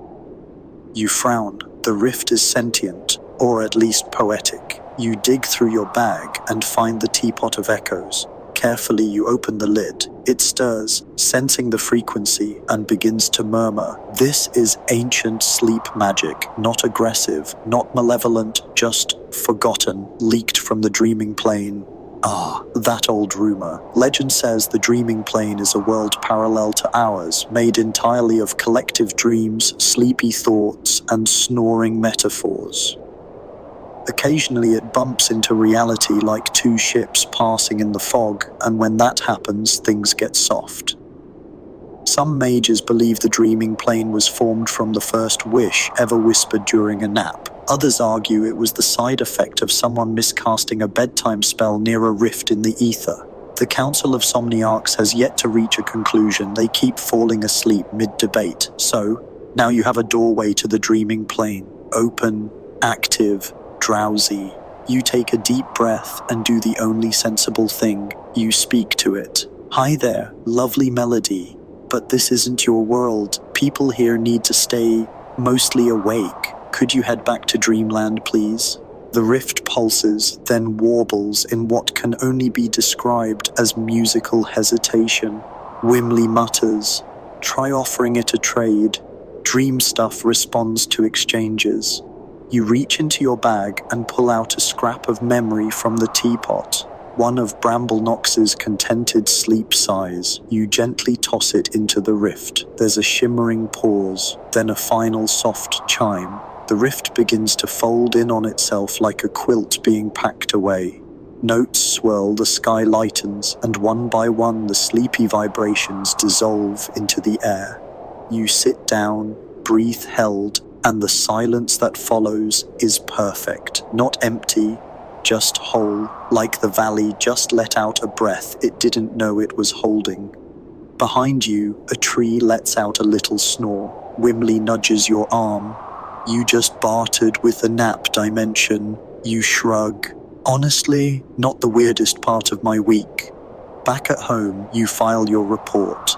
You frown. The rift is sentient, or at least poetic. You dig through your bag and find the teapot of echoes. Carefully you open the lid. It stirs, sensing the frequency, and begins to murmur. This is ancient sleep magic, not aggressive, not malevolent, just forgotten, leaked from the dreaming plane. Ah, that old rumor. Legend says the dreaming plane is a world parallel to ours, made entirely of collective dreams, sleepy thoughts, and snoring metaphors. Occasionally it bumps into reality like two ships passing in the fog, and when that happens, things get soft. Some mages believe the dreaming plane was formed from the first wish ever whispered during a nap. Others argue it was the side effect of someone miscasting a bedtime spell near a rift in the ether. The Council of Somniarchs has yet to reach a conclusion. They keep falling asleep mid-debate. So, now you have a doorway to the dreaming plane. Open, active, drowsy. You take a deep breath and do the only sensible thing. You speak to it. Hi there, lovely melody. But this isn't your world. People here need to stay mostly awake. Could you head back to dreamland, please? The rift pulses, then warbles in what can only be described as musical hesitation. Whimley mutters, "Try offering it a trade." Dream stuff responds to exchanges. You reach into your bag and pull out a scrap of memory from the teapot. One of Bramblenox's contented sleep sighs. You gently toss it into the rift. There's a shimmering pause, then a final soft chime. The rift begins to fold in on itself like a quilt being packed away. Notes swirl, the sky lightens, and one by one the sleepy vibrations dissolve into the air. You sit down, breathe held, and the silence that follows is perfect. Not empty, just whole, like the valley just let out a breath it didn't know it was holding. Behind you, a tree lets out a little snore. Whimley nudges your arm. You just bartered with the nap dimension. You shrug. Honestly, not the weirdest part of my week. Back at home, you file your report.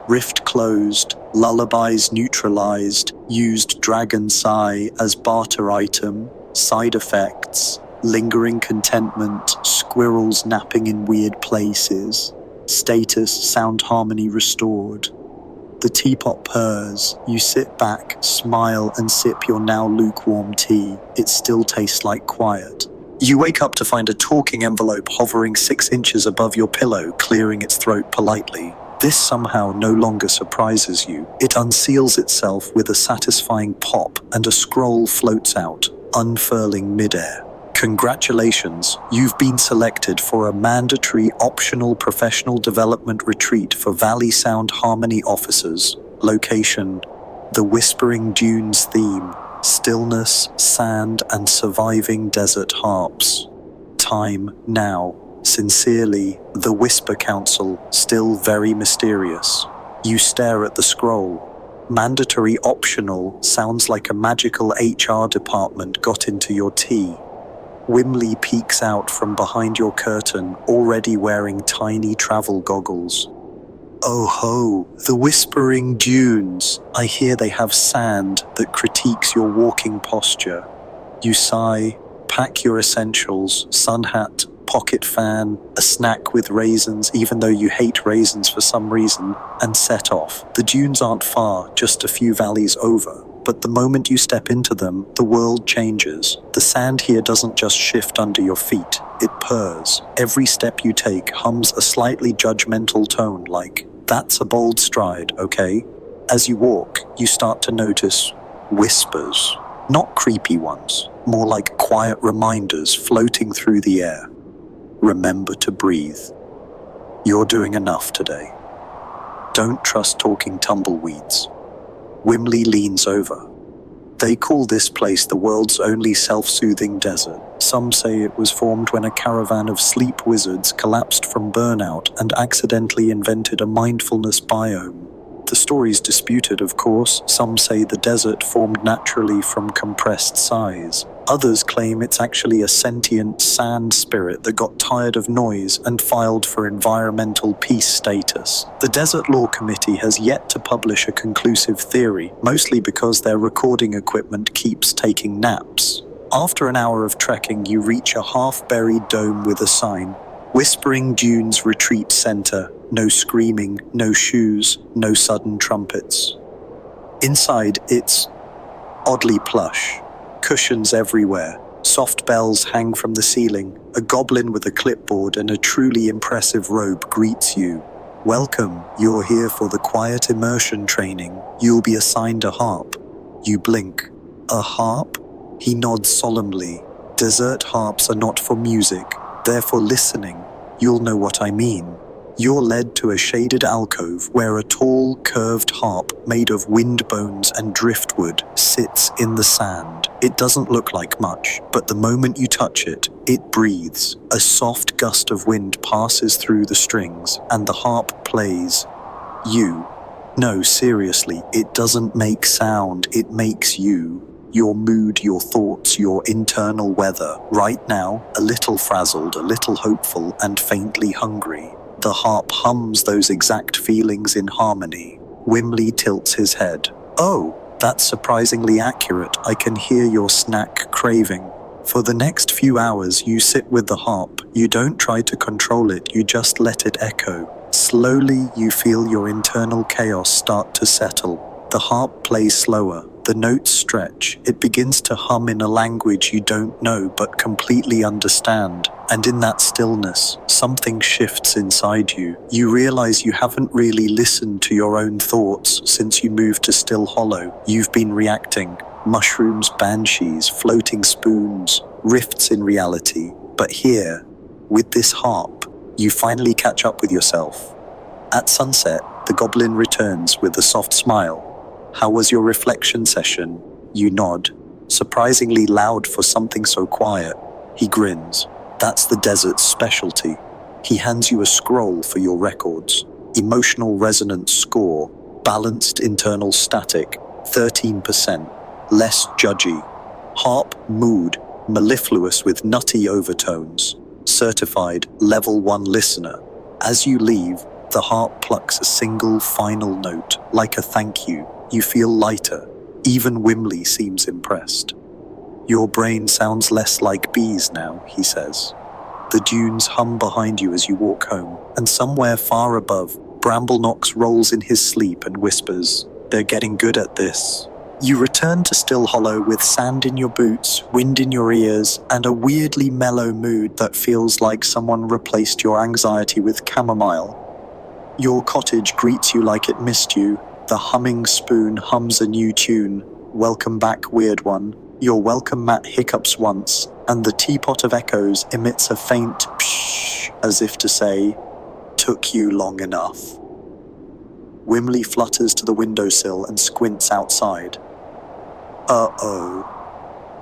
Rift closed, lullabies neutralized, used dragon sigh as barter item, side effects, lingering contentment, squirrels napping in weird places, status, sound harmony restored. The teapot purrs. You sit back, smile, and sip your now lukewarm tea. It still tastes like quiet. You wake up to find a talking envelope hovering 6 inches above your pillow, clearing its throat politely. This somehow no longer surprises you. It unseals itself with a satisfying pop, and a scroll floats out, unfurling midair. Congratulations, you've been selected for a mandatory optional professional development retreat for Valley Sound Harmony officers. Location, the Whispering Dunes theme, stillness, sand, and surviving desert harps. Time, now. Sincerely, the Whisper Council, still very mysterious. You stare at the scroll. Mandatory optional sounds like a magical HR department got into your tea. Whimley peeks out from behind your curtain, already wearing tiny travel goggles. Oh ho, the Whispering Dunes. I hear they have sand that critiques your walking posture. You sigh, pack your essentials, sun hat, pocket fan, a snack with raisins even though you hate raisins for some reason, and set off. The dunes aren't far, just a few valleys over. But the moment you step into them, the world changes. The sand here doesn't just shift under your feet, it purrs. Every step you take hums a slightly judgmental tone like, "That's a bold stride, okay?" As you walk, you start to notice whispers. Not creepy ones, more like quiet reminders floating through the air. Remember to breathe. You're doing enough today. Don't trust talking tumbleweeds. Whimley leans over. They call this place the world's only self-soothing desert. Some say it was formed when a caravan of sleep wizards collapsed from burnout and accidentally invented a mindfulness biome. The story's disputed, of course. Some say the desert formed naturally from compressed sighs. Others claim it's actually a sentient sand spirit that got tired of noise and filed for environmental peace status. The Desert Law Committee has yet to publish a conclusive theory, mostly because their recording equipment keeps taking naps. After an hour of trekking, you reach a half-buried dome with a sign, Whispering Dunes Retreat Center. No screaming, no shoes, no sudden trumpets. Inside, it's oddly plush. Cushions everywhere. Soft bells hang from the ceiling. A goblin with a clipboard and a truly impressive robe greets you. Welcome, you're here for the quiet immersion training. You'll be assigned a harp. You blink. A harp? He nods solemnly. Desert harps are not for music. They're for listening. You'll know what I mean. You're led to a shaded alcove where a tall, curved harp made of wind bones and driftwood sits in the sand. It doesn't look like much, but the moment you touch it, it breathes. A soft gust of wind passes through the strings, and the harp plays. No, seriously, it doesn't make sound, it makes you. Your mood, your thoughts, your internal weather. Right now, a little frazzled, a little hopeful, and faintly hungry. The harp hums those exact feelings in harmony. Wimley tilts his head. Oh, that's surprisingly accurate. I can hear your snack craving. For the next few hours, you sit with the harp. You don't try to control it, you just let it echo. Slowly, you feel your internal chaos start to settle. The harp plays slower. The notes stretch. It begins to hum in a language you don't know but completely understand. And in that stillness, something shifts inside you. You realize you haven't really listened to your own thoughts since you moved to Stillhollow. You've been reacting. Mushrooms, banshees, floating spoons, rifts in reality. But here, with this harp, you finally catch up with yourself. At sunset, the goblin returns with a soft smile. How was your reflection session? You nod. Surprisingly loud for something so quiet. He grins. That's the desert's specialty. He hands you a scroll for your records. Emotional resonance score. Balanced internal static. 13%. Less judgy. Harp mood. Mellifluous with nutty overtones. Certified level 1 listener. As you leave, the harp plucks a single final note, like a thank you. You feel lighter. Even Wimley seems impressed. Your brain sounds less like bees now, he says. The dunes hum behind you as you walk home, and somewhere far above, Bramblenox rolls in his sleep and whispers, "They're getting good at this." You return to Stillhollow with sand in your boots, wind in your ears, and a weirdly mellow mood that feels like someone replaced your anxiety with chamomile. Your cottage greets you like it missed you. The humming spoon hums a new tune. Welcome back, weird one. Your welcome mat hiccups once, and the teapot of echoes emits a faint pshh, as if to say, took you long enough. Wimley flutters to the windowsill and squints outside. Uh-oh.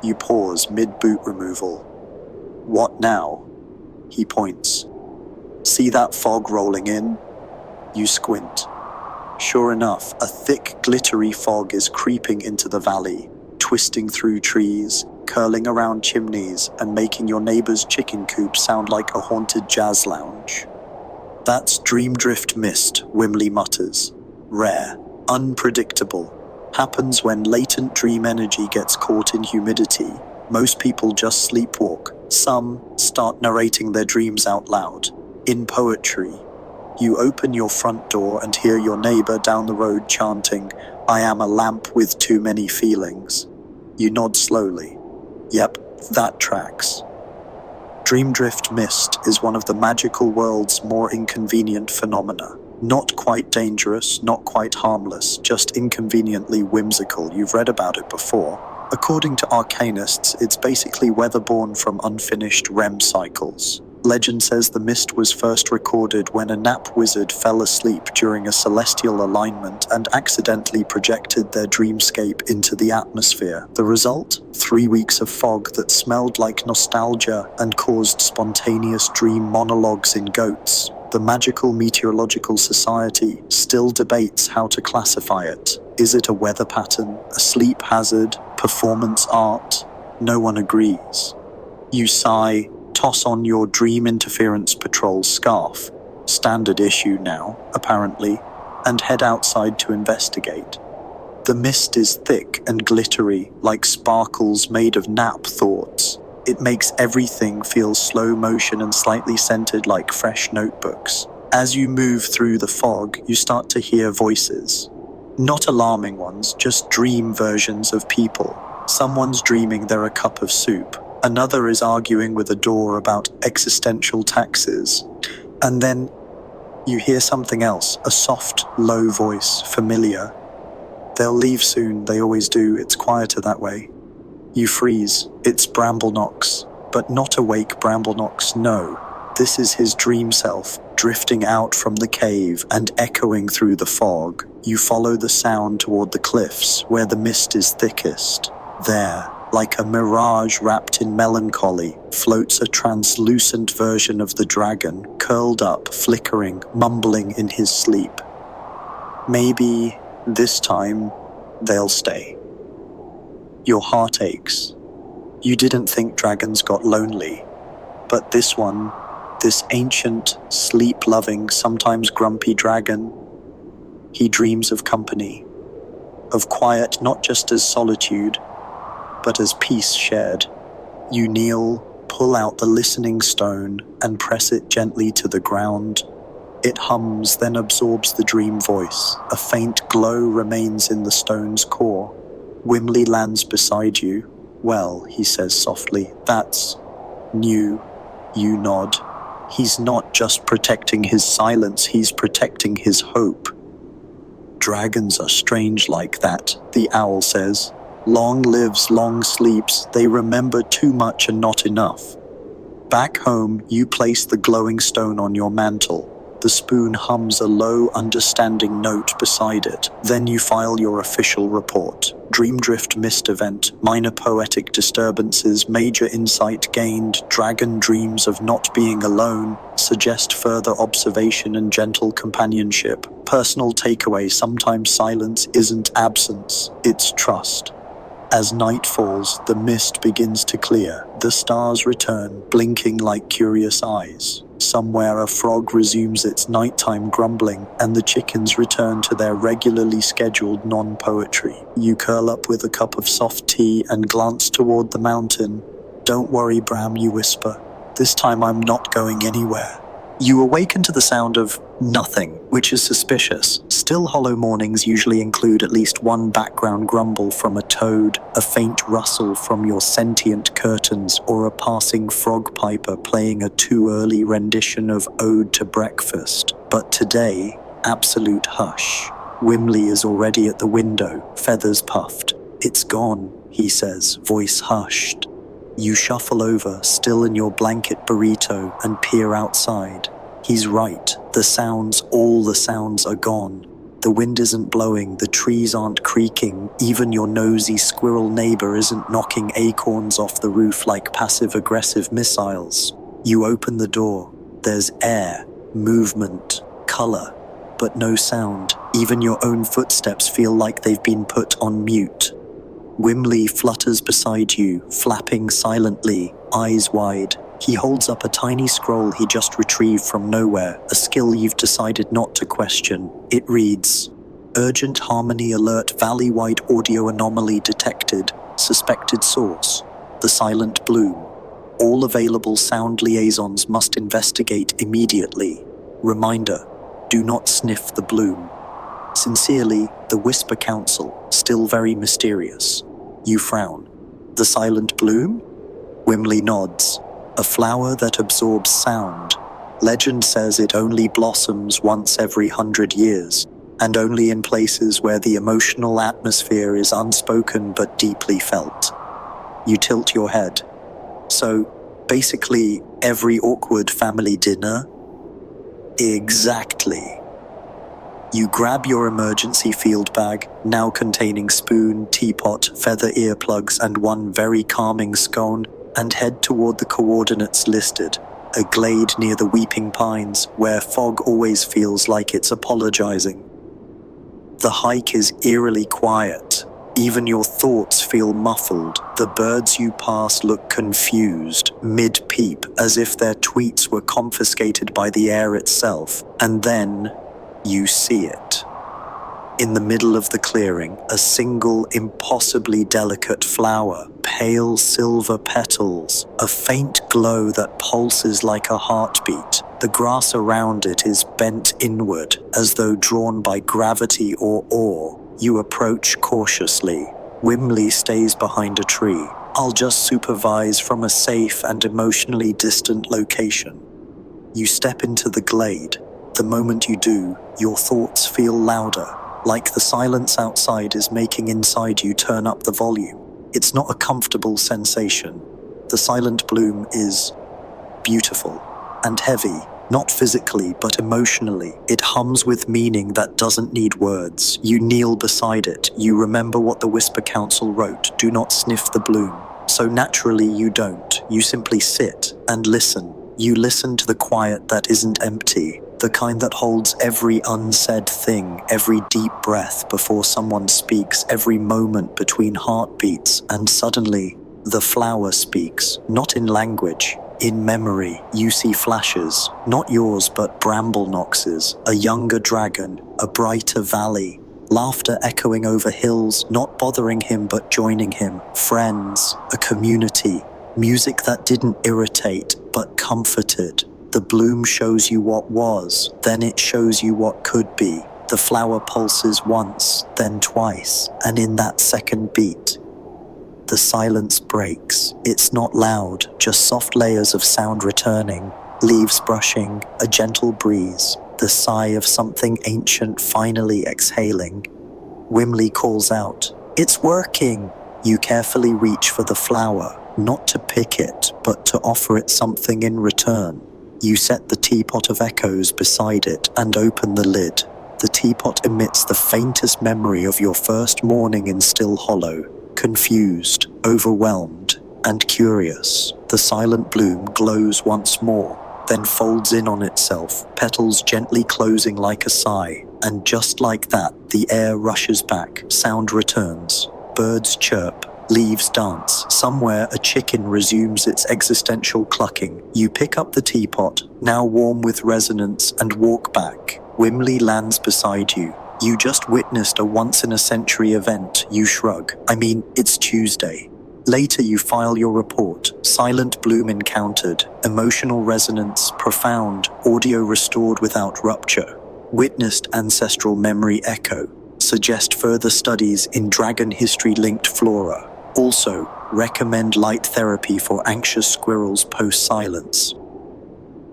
You pause mid-boot removal. What now? He points. See that fog rolling in? You squint. Sure enough, a thick, glittery fog is creeping into the valley, twisting through trees, curling around chimneys, and making your neighbor's chicken coop sound like a haunted jazz lounge. That's dreamdrift mist, Wimley mutters. Rare, unpredictable. Happens when latent dream energy gets caught in humidity. Most people just sleepwalk. Some start narrating their dreams out loud, in poetry. You open your front door and hear your neighbor down the road chanting, "I am a lamp with too many feelings." You nod slowly. Yep, that tracks. Dreamdrift mist is one of the magical world's more inconvenient phenomena. Not quite dangerous, not quite harmless, just inconveniently whimsical. You've read about it before. According to arcanists, it's basically weather-born from unfinished REM cycles. Legend says the mist was first recorded when a nap wizard fell asleep during a celestial alignment and accidentally projected their dreamscape into the atmosphere. The result? 3 weeks of fog that smelled like nostalgia and caused spontaneous dream monologues in goats. The Magical Meteorological Society still debates how to classify it. Is it a weather pattern, a sleep hazard, performance art? No one agrees. You sigh, toss on your Dream Interference Patrol scarf, standard issue now, apparently, and head outside to investigate. The mist is thick and glittery, like sparkles made of nap thoughts. It makes everything feel slow motion and slightly scented like fresh notebooks. As you move through the fog, you start to hear voices. Not alarming ones, just dream versions of people. Someone's dreaming they're a cup of soup. Another is arguing with a door about existential taxes. And then you hear something else, a soft, low voice, familiar. They'll leave soon, they always do, it's quieter that way. You freeze, it's Bramblenox, but not awake Bramblenox, no. This is his dream self, drifting out from the cave and echoing through the fog. You follow the sound toward the cliffs, where the mist is thickest. There, like a mirage wrapped in melancholy, floats a translucent version of the dragon, curled up, flickering, mumbling in his sleep. Maybe, this time, they'll stay. Your heart aches. You didn't think dragons got lonely, but this one, this ancient, sleep-loving, sometimes grumpy dragon, he dreams of company, of quiet not just as solitude, but as peace shared. You kneel, pull out the listening stone, and press it gently to the ground. It hums, then absorbs the dream voice. A faint glow remains in the stone's core. Whimley lands beside you. Well, he says softly, that's new. You nod. He's not just protecting his silence, he's protecting his hope. Dragons are strange like that, the owl says. Long lives, long sleeps, they remember too much and not enough. Back home, you place the glowing stone on your mantle. The spoon hums a low, understanding note beside it. Then you file your official report. Dreamdrift mist event, minor poetic disturbances, major insight gained, dragon dreams of not being alone, suggest further observation and gentle companionship. Personal takeaway, sometimes silence isn't absence, it's trust. As night falls, the mist begins to clear. The stars return, blinking like curious eyes. Somewhere a frog resumes its nighttime grumbling, and the chickens return to their regularly scheduled non-poetry. You curl up with a cup of soft tea and glance toward the mountain. Don't worry, Bram, you whisper. This time I'm not going anywhere. You awaken to the sound of nothing, which is suspicious. Stillhollow mornings usually include at least one background grumble from a toad, a faint rustle from your sentient curtains, or a passing frog piper playing a too-early rendition of Ode to Breakfast. But today, absolute hush. Whimley is already at the window, feathers puffed. It's gone, he says, voice hushed. You shuffle over, still in your blanket burrito, and peer outside. He's right. All the sounds are gone. The wind isn't blowing, the trees aren't creaking, even your nosy squirrel neighbor isn't knocking acorns off the roof like passive-aggressive missiles. You open the door. There's air, movement, color, but no sound. Even your own footsteps feel like they've been put on mute. Whimley flutters beside you, flapping silently, eyes wide. He holds up a tiny scroll he just retrieved from nowhere, a skill you've decided not to question. It reads, Urgent Harmony Alert Valley-wide Audio Anomaly Detected. Suspected source, the Silent Bloom. All available sound liaisons must investigate immediately. Reminder, do not sniff the bloom. Sincerely, the Whisper Council, still very mysterious. You frown. The Silent Bloom? Whimley nods. A flower that absorbs sound. Legend says it only blossoms once every 100 years, and only in places where the emotional atmosphere is unspoken but deeply felt. You tilt your head. So, basically, every awkward family dinner? Exactly. You grab your emergency field bag, now containing spoon, teapot, feather earplugs, and one very calming scone, and head toward the coordinates listed, a glade near the weeping pines, where fog always feels like it's apologizing. The hike is eerily quiet. Even your thoughts feel muffled. The birds you pass look confused, mid-peep, as if their tweets were confiscated by the air itself. And then, you see it. In the middle of the clearing, a single, impossibly delicate flower, pale silver petals, a faint glow that pulses like a heartbeat. The grass around it is bent inward, as though drawn by gravity or awe. You approach cautiously. Whimley stays behind a tree. I'll just supervise from a safe and emotionally distant location. You step into the glade. The moment you do, your thoughts feel louder, like the silence outside is making inside you turn up the volume. It's not a comfortable sensation. The silent bloom is beautiful and heavy. Not physically, but emotionally. It hums with meaning that doesn't need words. You kneel beside it. You remember what the Whisper Council wrote, do not sniff the bloom. So naturally you don't. You simply sit and listen. You listen to the quiet that isn't empty, the kind that holds every unsaid thing, every deep breath before someone speaks, every moment between heartbeats, and suddenly, the flower speaks, not in language. In memory, you see flashes, not yours but Bramblenox's, a younger dragon, a brighter valley, laughter echoing over hills, not bothering him but joining him, friends, a community, music that didn't irritate but comforted. The bloom shows you what was, then it shows you what could be. The flower pulses once, then twice, and in that second beat, the silence breaks. It's not loud, just soft layers of sound returning, leaves brushing, a gentle breeze, the sigh of something ancient finally exhaling. Whimley calls out, "It's working!" You carefully reach for the flower, not to pick it, but to offer it something in return. You set the teapot of echoes beside it and open the lid. The teapot emits the faintest memory of your first morning in Stillhollow. Confused, overwhelmed, and curious, the silent bloom glows once more, then folds in on itself, petals gently closing like a sigh, and just like that, the air rushes back, sound returns, birds chirp, leaves dance. Somewhere a chicken resumes its existential clucking. You pick up the teapot, now warm with resonance, and walk back. Whimley lands beside you. You just witnessed a once-in-a-century event, you shrug. I mean, it's Tuesday. Later you file your report. Silent bloom encountered. Emotional resonance, profound. Audio restored without rupture. Witnessed ancestral memory echo. Suggest further studies in dragon history-linked flora. Also, recommend light therapy for anxious squirrels post-silence.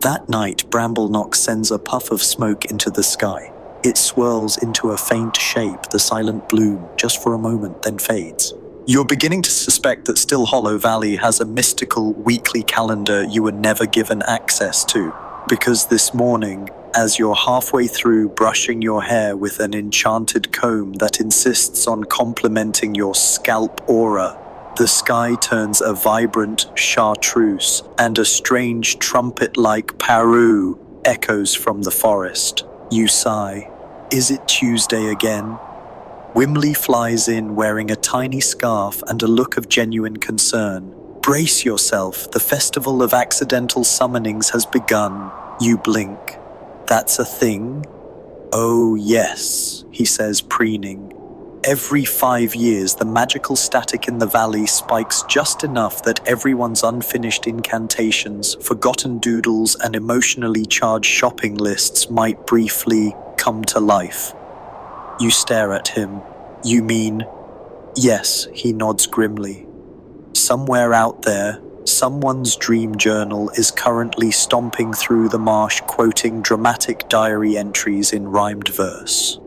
That night, Bramblenox sends a puff of smoke into the sky. It swirls into a faint shape, the silent bloom, just for a moment, then fades. You're beginning to suspect that Stillhollow Valley has a mystical weekly calendar you were never given access to, because this morning, as you're halfway through brushing your hair with an enchanted comb that insists on complementing your scalp aura, the sky turns a vibrant chartreuse and a strange trumpet-like paroo echoes from the forest. You sigh. Is it Tuesday again? Whimley flies in wearing a tiny scarf and a look of genuine concern. Brace yourself, the festival of accidental summonings has begun. You blink. That's a thing? Oh yes, he says, preening. Every 5 years, the magical static in the valley spikes just enough that everyone's unfinished incantations, forgotten doodles, and emotionally charged shopping lists might briefly come to life. You stare at him. You mean? Yes, he nods grimly. Somewhere out there, someone's dream journal is currently stomping through the marsh quoting dramatic diary entries in rhymed verse.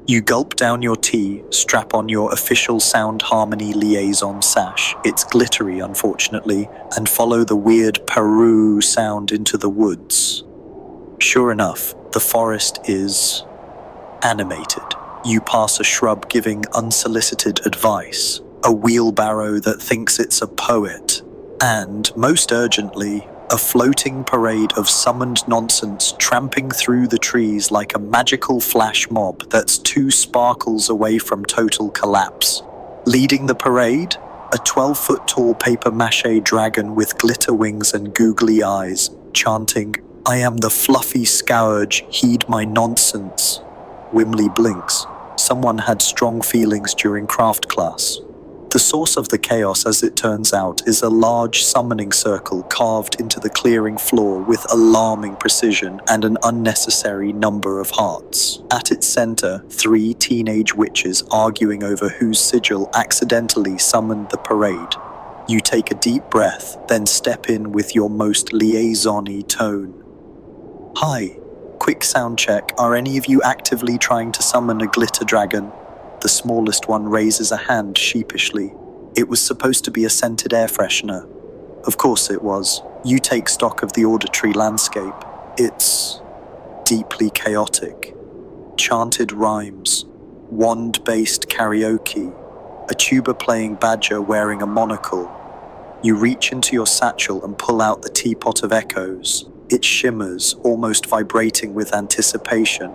You gulp down your tea, strap on your official sound harmony liaison sash, it's glittery unfortunately, and follow the weird paroo sound into the woods. Sure enough, the forest is animated. You pass a shrub giving unsolicited advice, a wheelbarrow that thinks it's a poet, and, most urgently, A floating parade of summoned nonsense tramping through the trees like a magical flash mob that's 2 sparkles away from total collapse. Leading the parade, a 12-foot-tall papier-mâché dragon with glitter wings and googly eyes, chanting, "I am the fluffy scourge, heed my nonsense." Whimley blinks. Someone had strong feelings during craft class. The source of the chaos, as it turns out, is a large summoning circle carved into the clearing floor with alarming precision and an unnecessary number of hearts. At its center, 3 teenage witches arguing over whose sigil accidentally summoned the parade. You take a deep breath, then step in with your most liaison-y tone. "Hi, quick sound check. Are any of you actively trying to summon a glitter dragon?" The smallest one raises a hand sheepishly. It was supposed to be a scented air freshener. Of course it was. You take stock of the auditory landscape. It's deeply chaotic. Chanted rhymes, wand-based karaoke, a tuba-playing badger wearing a monocle. You reach into your satchel and pull out the teapot of echoes. It shimmers, almost vibrating with anticipation.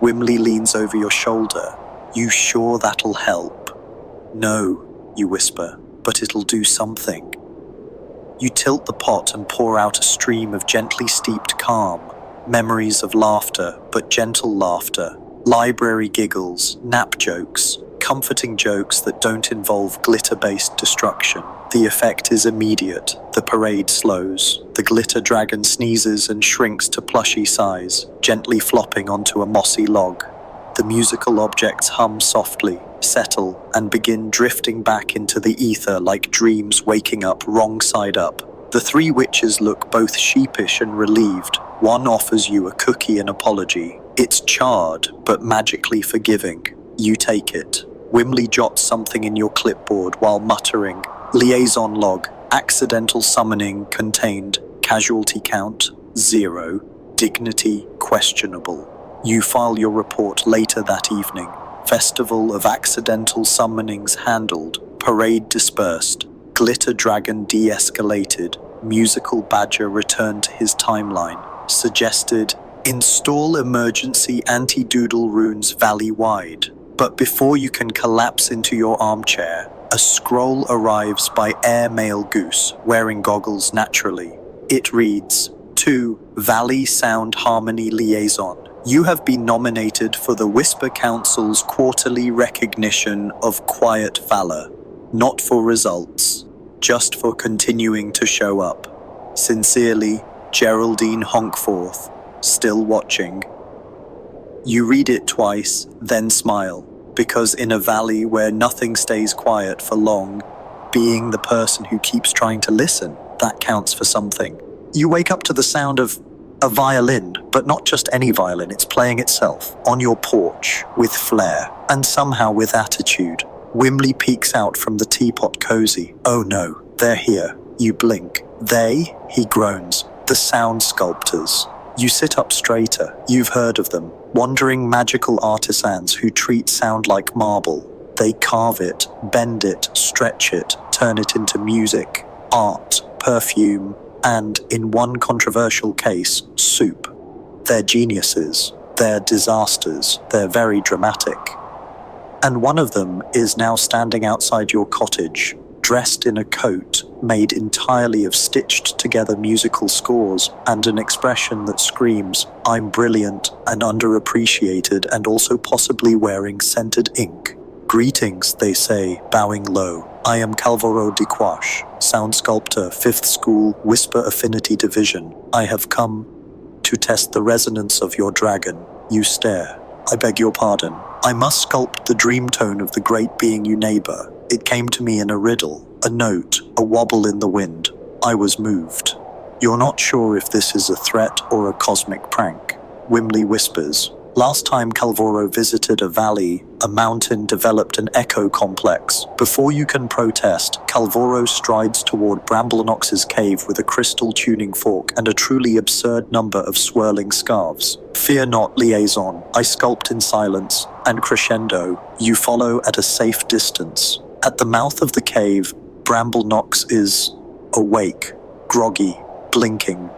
Whimley leans over your shoulder. "You sure that'll help?" "No," you whisper, "but it'll do something." You tilt the pot and pour out a stream of gently steeped calm, memories of laughter, but gentle laughter, library giggles, nap jokes, comforting jokes that don't involve glitter-based destruction. The effect is immediate. The parade slows. The glitter dragon sneezes and shrinks to plushy size, gently flopping onto a mossy log. The musical objects hum softly, settle, and begin drifting back into the ether like dreams waking up wrong side up. The 3 witches look both sheepish and relieved. One offers you a cookie and apology. It's charred, but magically forgiving. You take it. Whimley jots something in your clipboard while muttering, "Liaison log, accidental summoning contained, casualty count, 0, dignity questionable." You file your report later that evening. Festival of accidental summonings handled, parade dispersed, glitter dragon de-escalated, musical badger returned to his timeline. Suggested, install emergency anti-doodle runes valley-wide. But before you can collapse into your armchair, a scroll arrives by airmail goose, wearing goggles naturally. It reads, "To Valley Sound Harmony Liaison. You have been nominated for the Whisper Council's quarterly recognition of quiet valor. Not for results, just for continuing to show up. Sincerely, Geraldine Honkforth, still watching." You read it twice, then smile, because in a valley where nothing stays quiet for long, being the person who keeps trying to listen, that counts for something. You wake up to the sound of a violin, but not just any violin, it's playing itself, on your porch, with flair, and somehow with attitude. Whimley peeks out from the teapot cozy. "Oh no, they're here." You blink. "They?" he groans. "The sound sculptors." You sit up straighter. You've heard of them. Wandering magical artisans who treat sound like marble. They carve it, bend it, stretch it, turn it into music, art, perfume, and, in one controversial case, soup. They're geniuses. They're disasters. They're very dramatic. And one of them is now standing outside your cottage, dressed in a coat made entirely of stitched-together musical scores and an expression that screams, "I'm brilliant and underappreciated and also possibly wearing scented ink." "Greetings," they say, bowing low. "I am Calvaro de Quash, sound sculptor, 5th School, Whisper Affinity Division. I have come to test the resonance of your dragon." You stare. "I beg your pardon. I must sculpt the dream tone of the great being you neighbor. It came to me in a riddle, a note, a wobble in the wind. I was moved." You're not sure if this is a threat or a cosmic prank. Whimley whispers, "Last time Calvaro visited a valley, a mountain developed an echo complex. Before you can protest, Calvaro strides toward Bramblenox's cave with a crystal tuning fork and a truly absurd number of swirling scarves. Fear not, liaison. I sculpt in silence, and crescendo, you follow at a safe distance." At the mouth of the cave, Bramblenox is awake, groggy, blinking.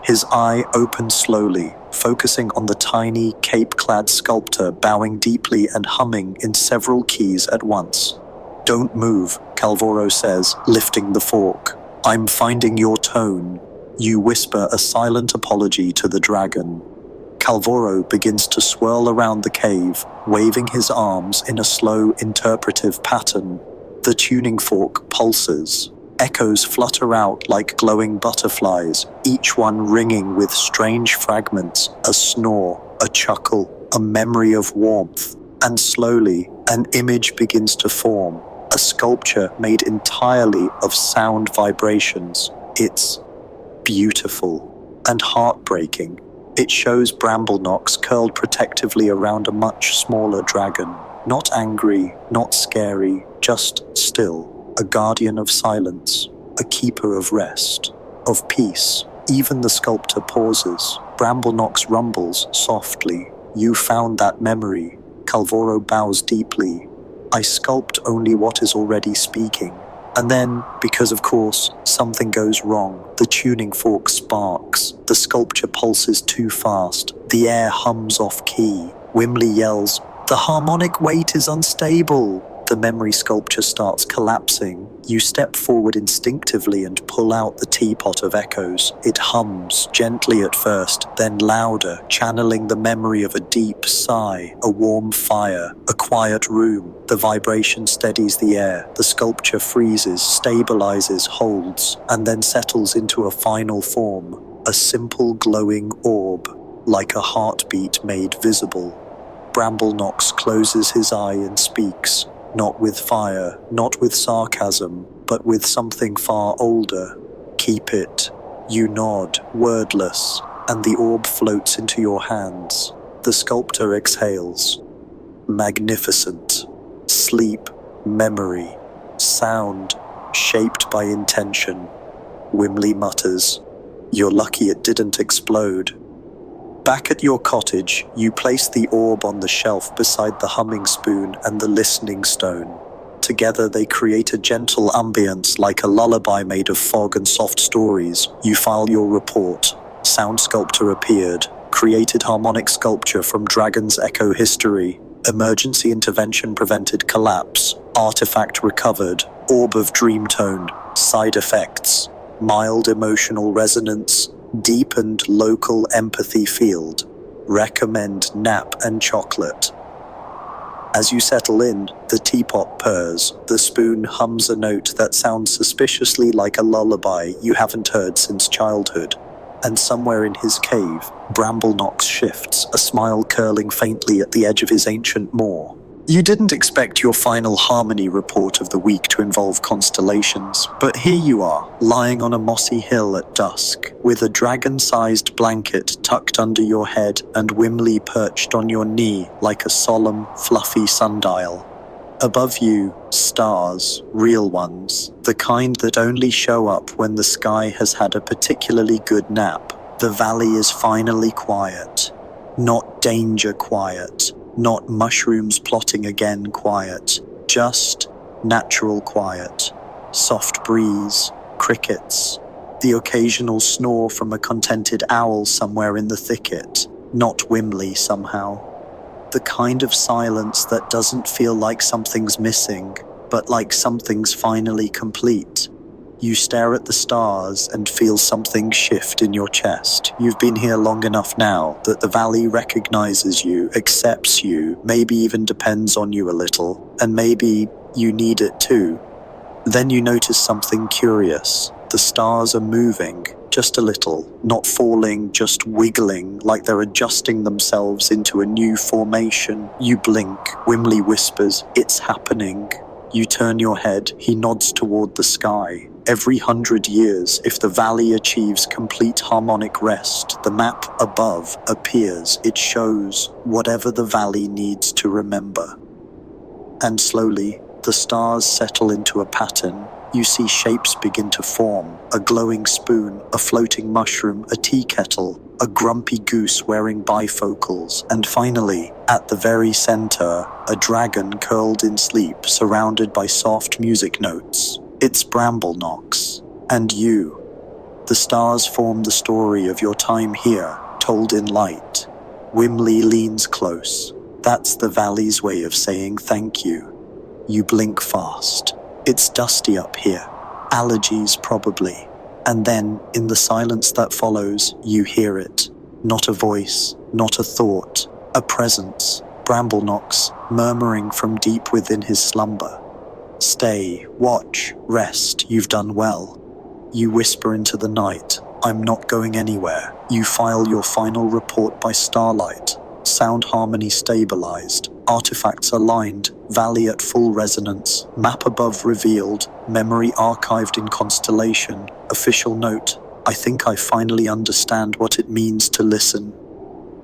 His eye opens slowly, focusing on the tiny, cape-clad sculptor bowing deeply and humming in several keys at once. "Don't move," Calvoro says, lifting the fork. "I'm finding your tone." You whisper a silent apology to the dragon. Calvoro begins to swirl around the cave, waving his arms in a slow, interpretive pattern. The tuning fork pulses. Echoes flutter out like glowing butterflies, each one ringing with strange fragments, a snore, a chuckle, a memory of warmth. And slowly, an image begins to form, a sculpture made entirely of sound vibrations. It's beautiful and heartbreaking. It shows Bramblenox curled protectively around a much smaller dragon. Not angry, not scary, just still. A guardian of silence, a keeper of rest, of peace. Even the sculptor pauses. Bramblenox rumbles softly. "You found that memory." Calvoro bows deeply. "I sculpt only what is already speaking." And then, because of course, something goes wrong. The tuning fork sparks. The sculpture pulses too fast. The air hums off key. Wimley yells, "The harmonic weight is unstable." The memory sculpture starts collapsing. You step forward instinctively and pull out the teapot of echoes. It hums, gently at first, then louder, channeling the memory of a deep sigh, a warm fire, a quiet room. The vibration steadies the air. The sculpture freezes, stabilizes, holds, and then settles into a final form. A simple glowing orb, like a heartbeat made visible. Bramblenox closes his eye and speaks. Not with fire, not with sarcasm, but with something far older. "Keep it." You nod, wordless, and the orb floats into your hands. The sculptor exhales. Magnificent. Sleep, memory, sound, shaped by intention. Wimley mutters, "You're lucky it didn't explode." Back at your cottage, you place the orb on the shelf beside the humming spoon and the listening stone. Together they create a gentle ambience like a lullaby made of fog and soft stories. You file your report. Sound sculptor appeared. Created harmonic sculpture from Dragon's Echo history. Emergency intervention prevented collapse. Artifact recovered. Orb of dream tone. Side effects. Mild emotional resonance. Deepened local empathy field. Recommend nap and chocolate. As you settle in, the teapot purrs. The spoon hums a note that sounds suspiciously like a lullaby you haven't heard since childhood. And somewhere in his cave, Bramblenox shifts, a smile curling faintly at the edge of his ancient maw. You didn't expect your final harmony report of the week to involve constellations, but here you are, lying on a mossy hill at dusk, with a dragon-sized blanket tucked under your head and Wimley perched on your knee like a solemn, fluffy sundial. Above you, stars, real ones, the kind that only show up when the sky has had a particularly good nap. The valley is finally quiet. Not danger quiet. Not mushrooms plotting again quiet, just natural quiet. Soft breeze, crickets, the occasional snore from a contented owl somewhere in the thicket, not Wimley somehow. The kind of silence that doesn't feel like something's missing, but like something's finally complete. You stare at the stars and feel something shift in your chest. You've been here long enough now that the valley recognizes you, accepts you, maybe even depends on you a little, and maybe you need it too. Then you notice something curious. The stars are moving, just a little, not falling, just wiggling, like they're adjusting themselves into a new formation. You blink, Wimley whispers, "It's happening." You turn your head, he nods toward the sky. Every 100 years, if the valley achieves complete harmonic rest, the map above appears. It shows whatever the valley needs to remember. And slowly, the stars settle into a pattern. You see shapes begin to form. A glowing spoon, a floating mushroom, a tea kettle, a grumpy goose wearing bifocals, and finally, at the very center, a dragon curled in sleep, surrounded by soft music notes. It's Bramblenox. And you. The stars form the story of your time here, told in light. Whimley leans close. That's the valley's way of saying thank you. You blink fast. It's dusty up here. Allergies, probably. And then, in the silence that follows, you hear it. Not a voice, not a thought, a presence. Bramblenox, murmuring from deep within his slumber. Stay, watch, rest, you've done well. You whisper into the night, I'm not going anywhere. You file your final report by starlight. Sound harmony stabilized, artifacts aligned, valley at full resonance, map above revealed, memory archived in constellation, official note, I think I finally understand what it means to listen.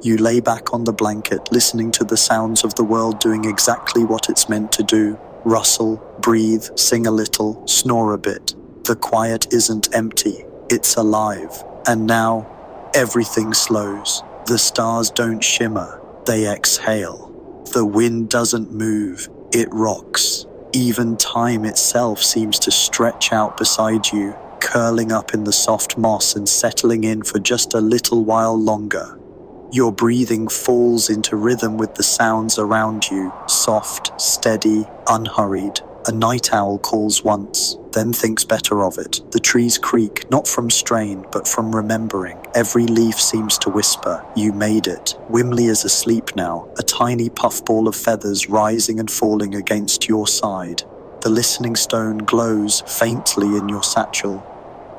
You lay back on the blanket, listening to the sounds of the world doing exactly what it's meant to do. Rustle, breathe, sing a little, snore a bit. The quiet isn't empty, it's alive. And now, everything slows. The stars don't shimmer, they exhale. The wind doesn't move, it rocks. Even time itself seems to stretch out beside you, curling up in the soft moss and settling in for just a little while longer. Your breathing falls into rhythm with the sounds around you, soft, steady, unhurried. A night owl calls once, then thinks better of it. The trees creak, not from strain, but from remembering. Every leaf seems to whisper, you made it. Whimley is asleep now, a tiny puffball of feathers rising and falling against your side. The listening stone glows faintly in your satchel.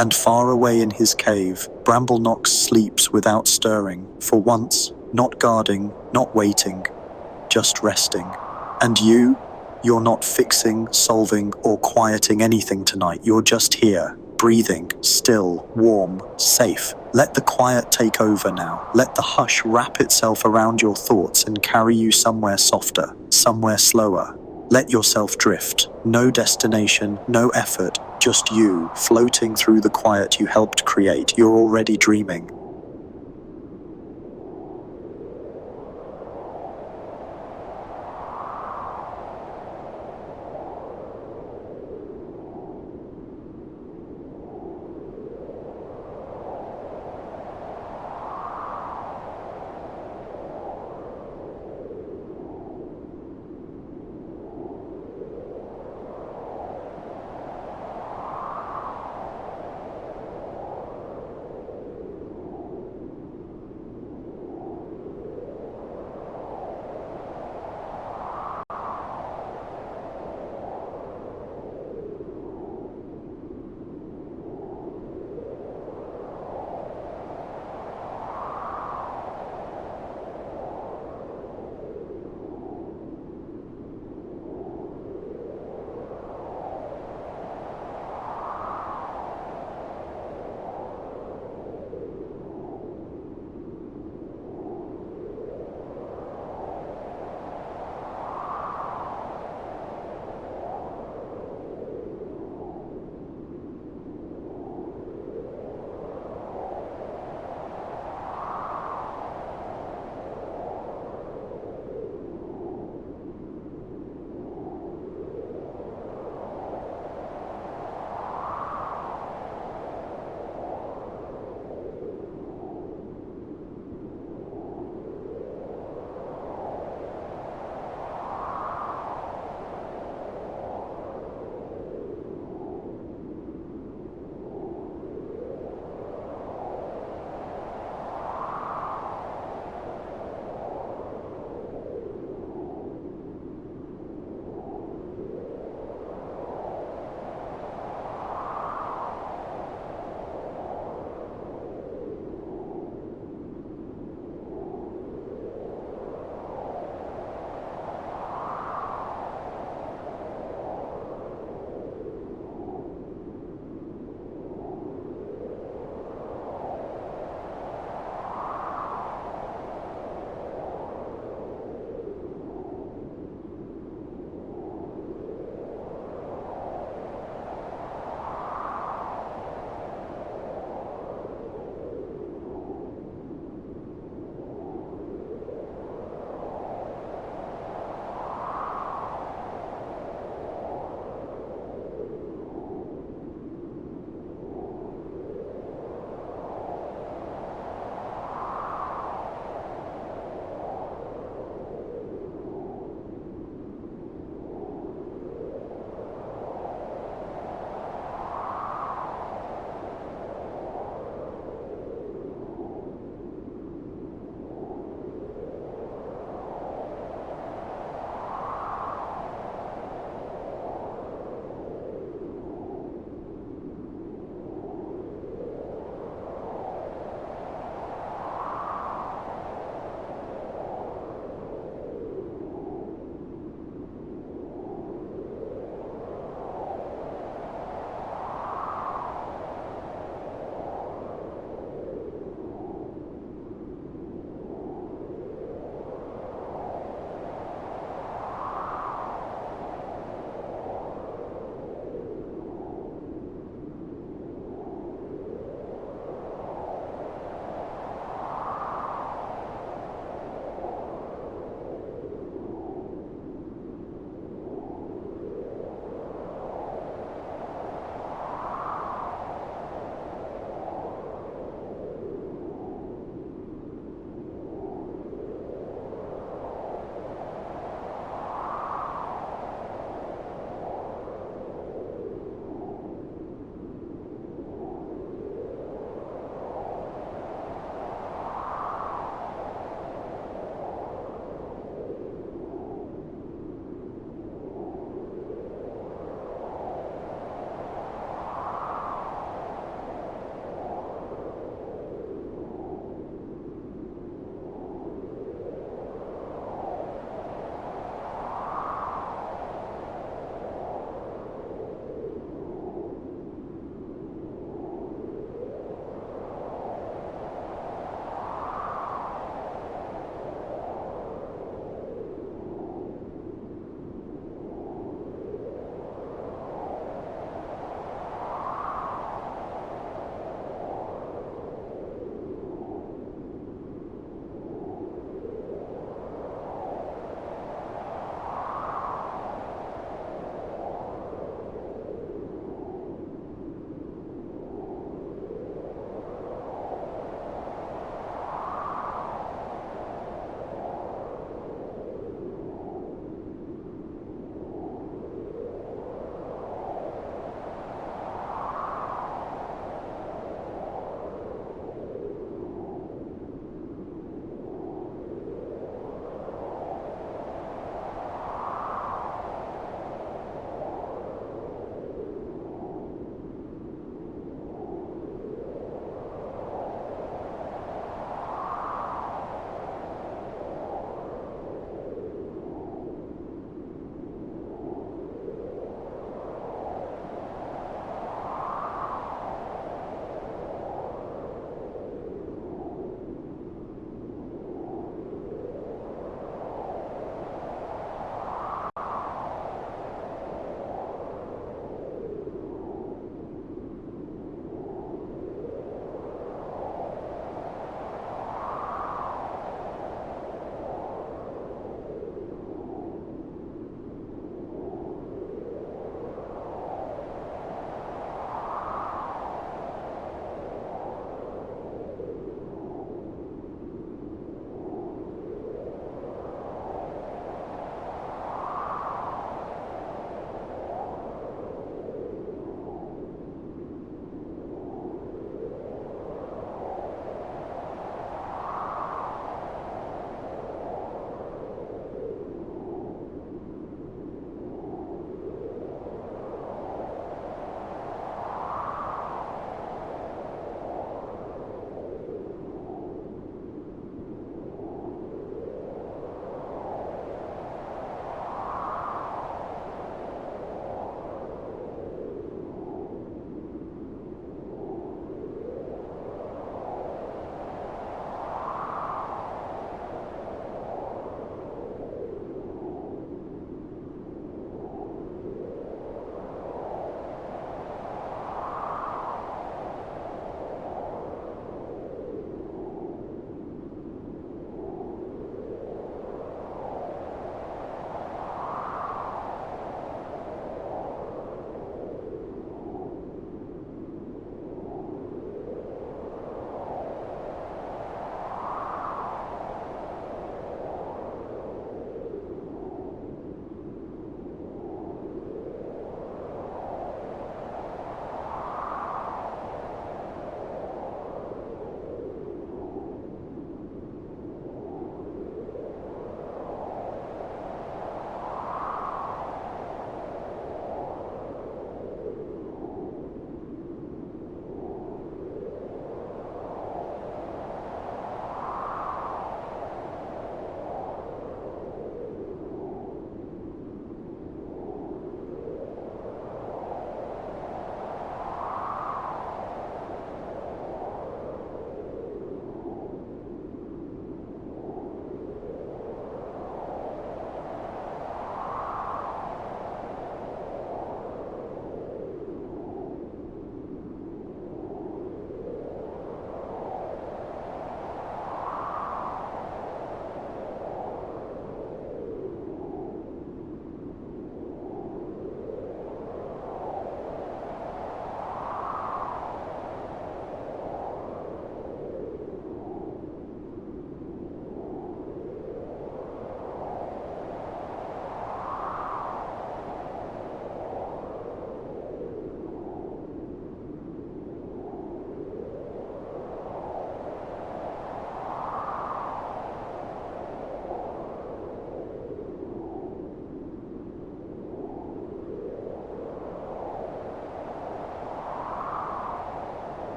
And far away in his cave, Bramblenox sleeps without stirring, for once, not guarding, not waiting, just resting. And you're not fixing, solving, or quieting anything tonight. You're just here, breathing, still, warm, safe. Let the quiet take over now. Let the hush wrap itself around your thoughts and carry you somewhere softer, somewhere slower. Let yourself drift. No destination, no effort, just you, floating through the quiet you helped create. You're already dreaming.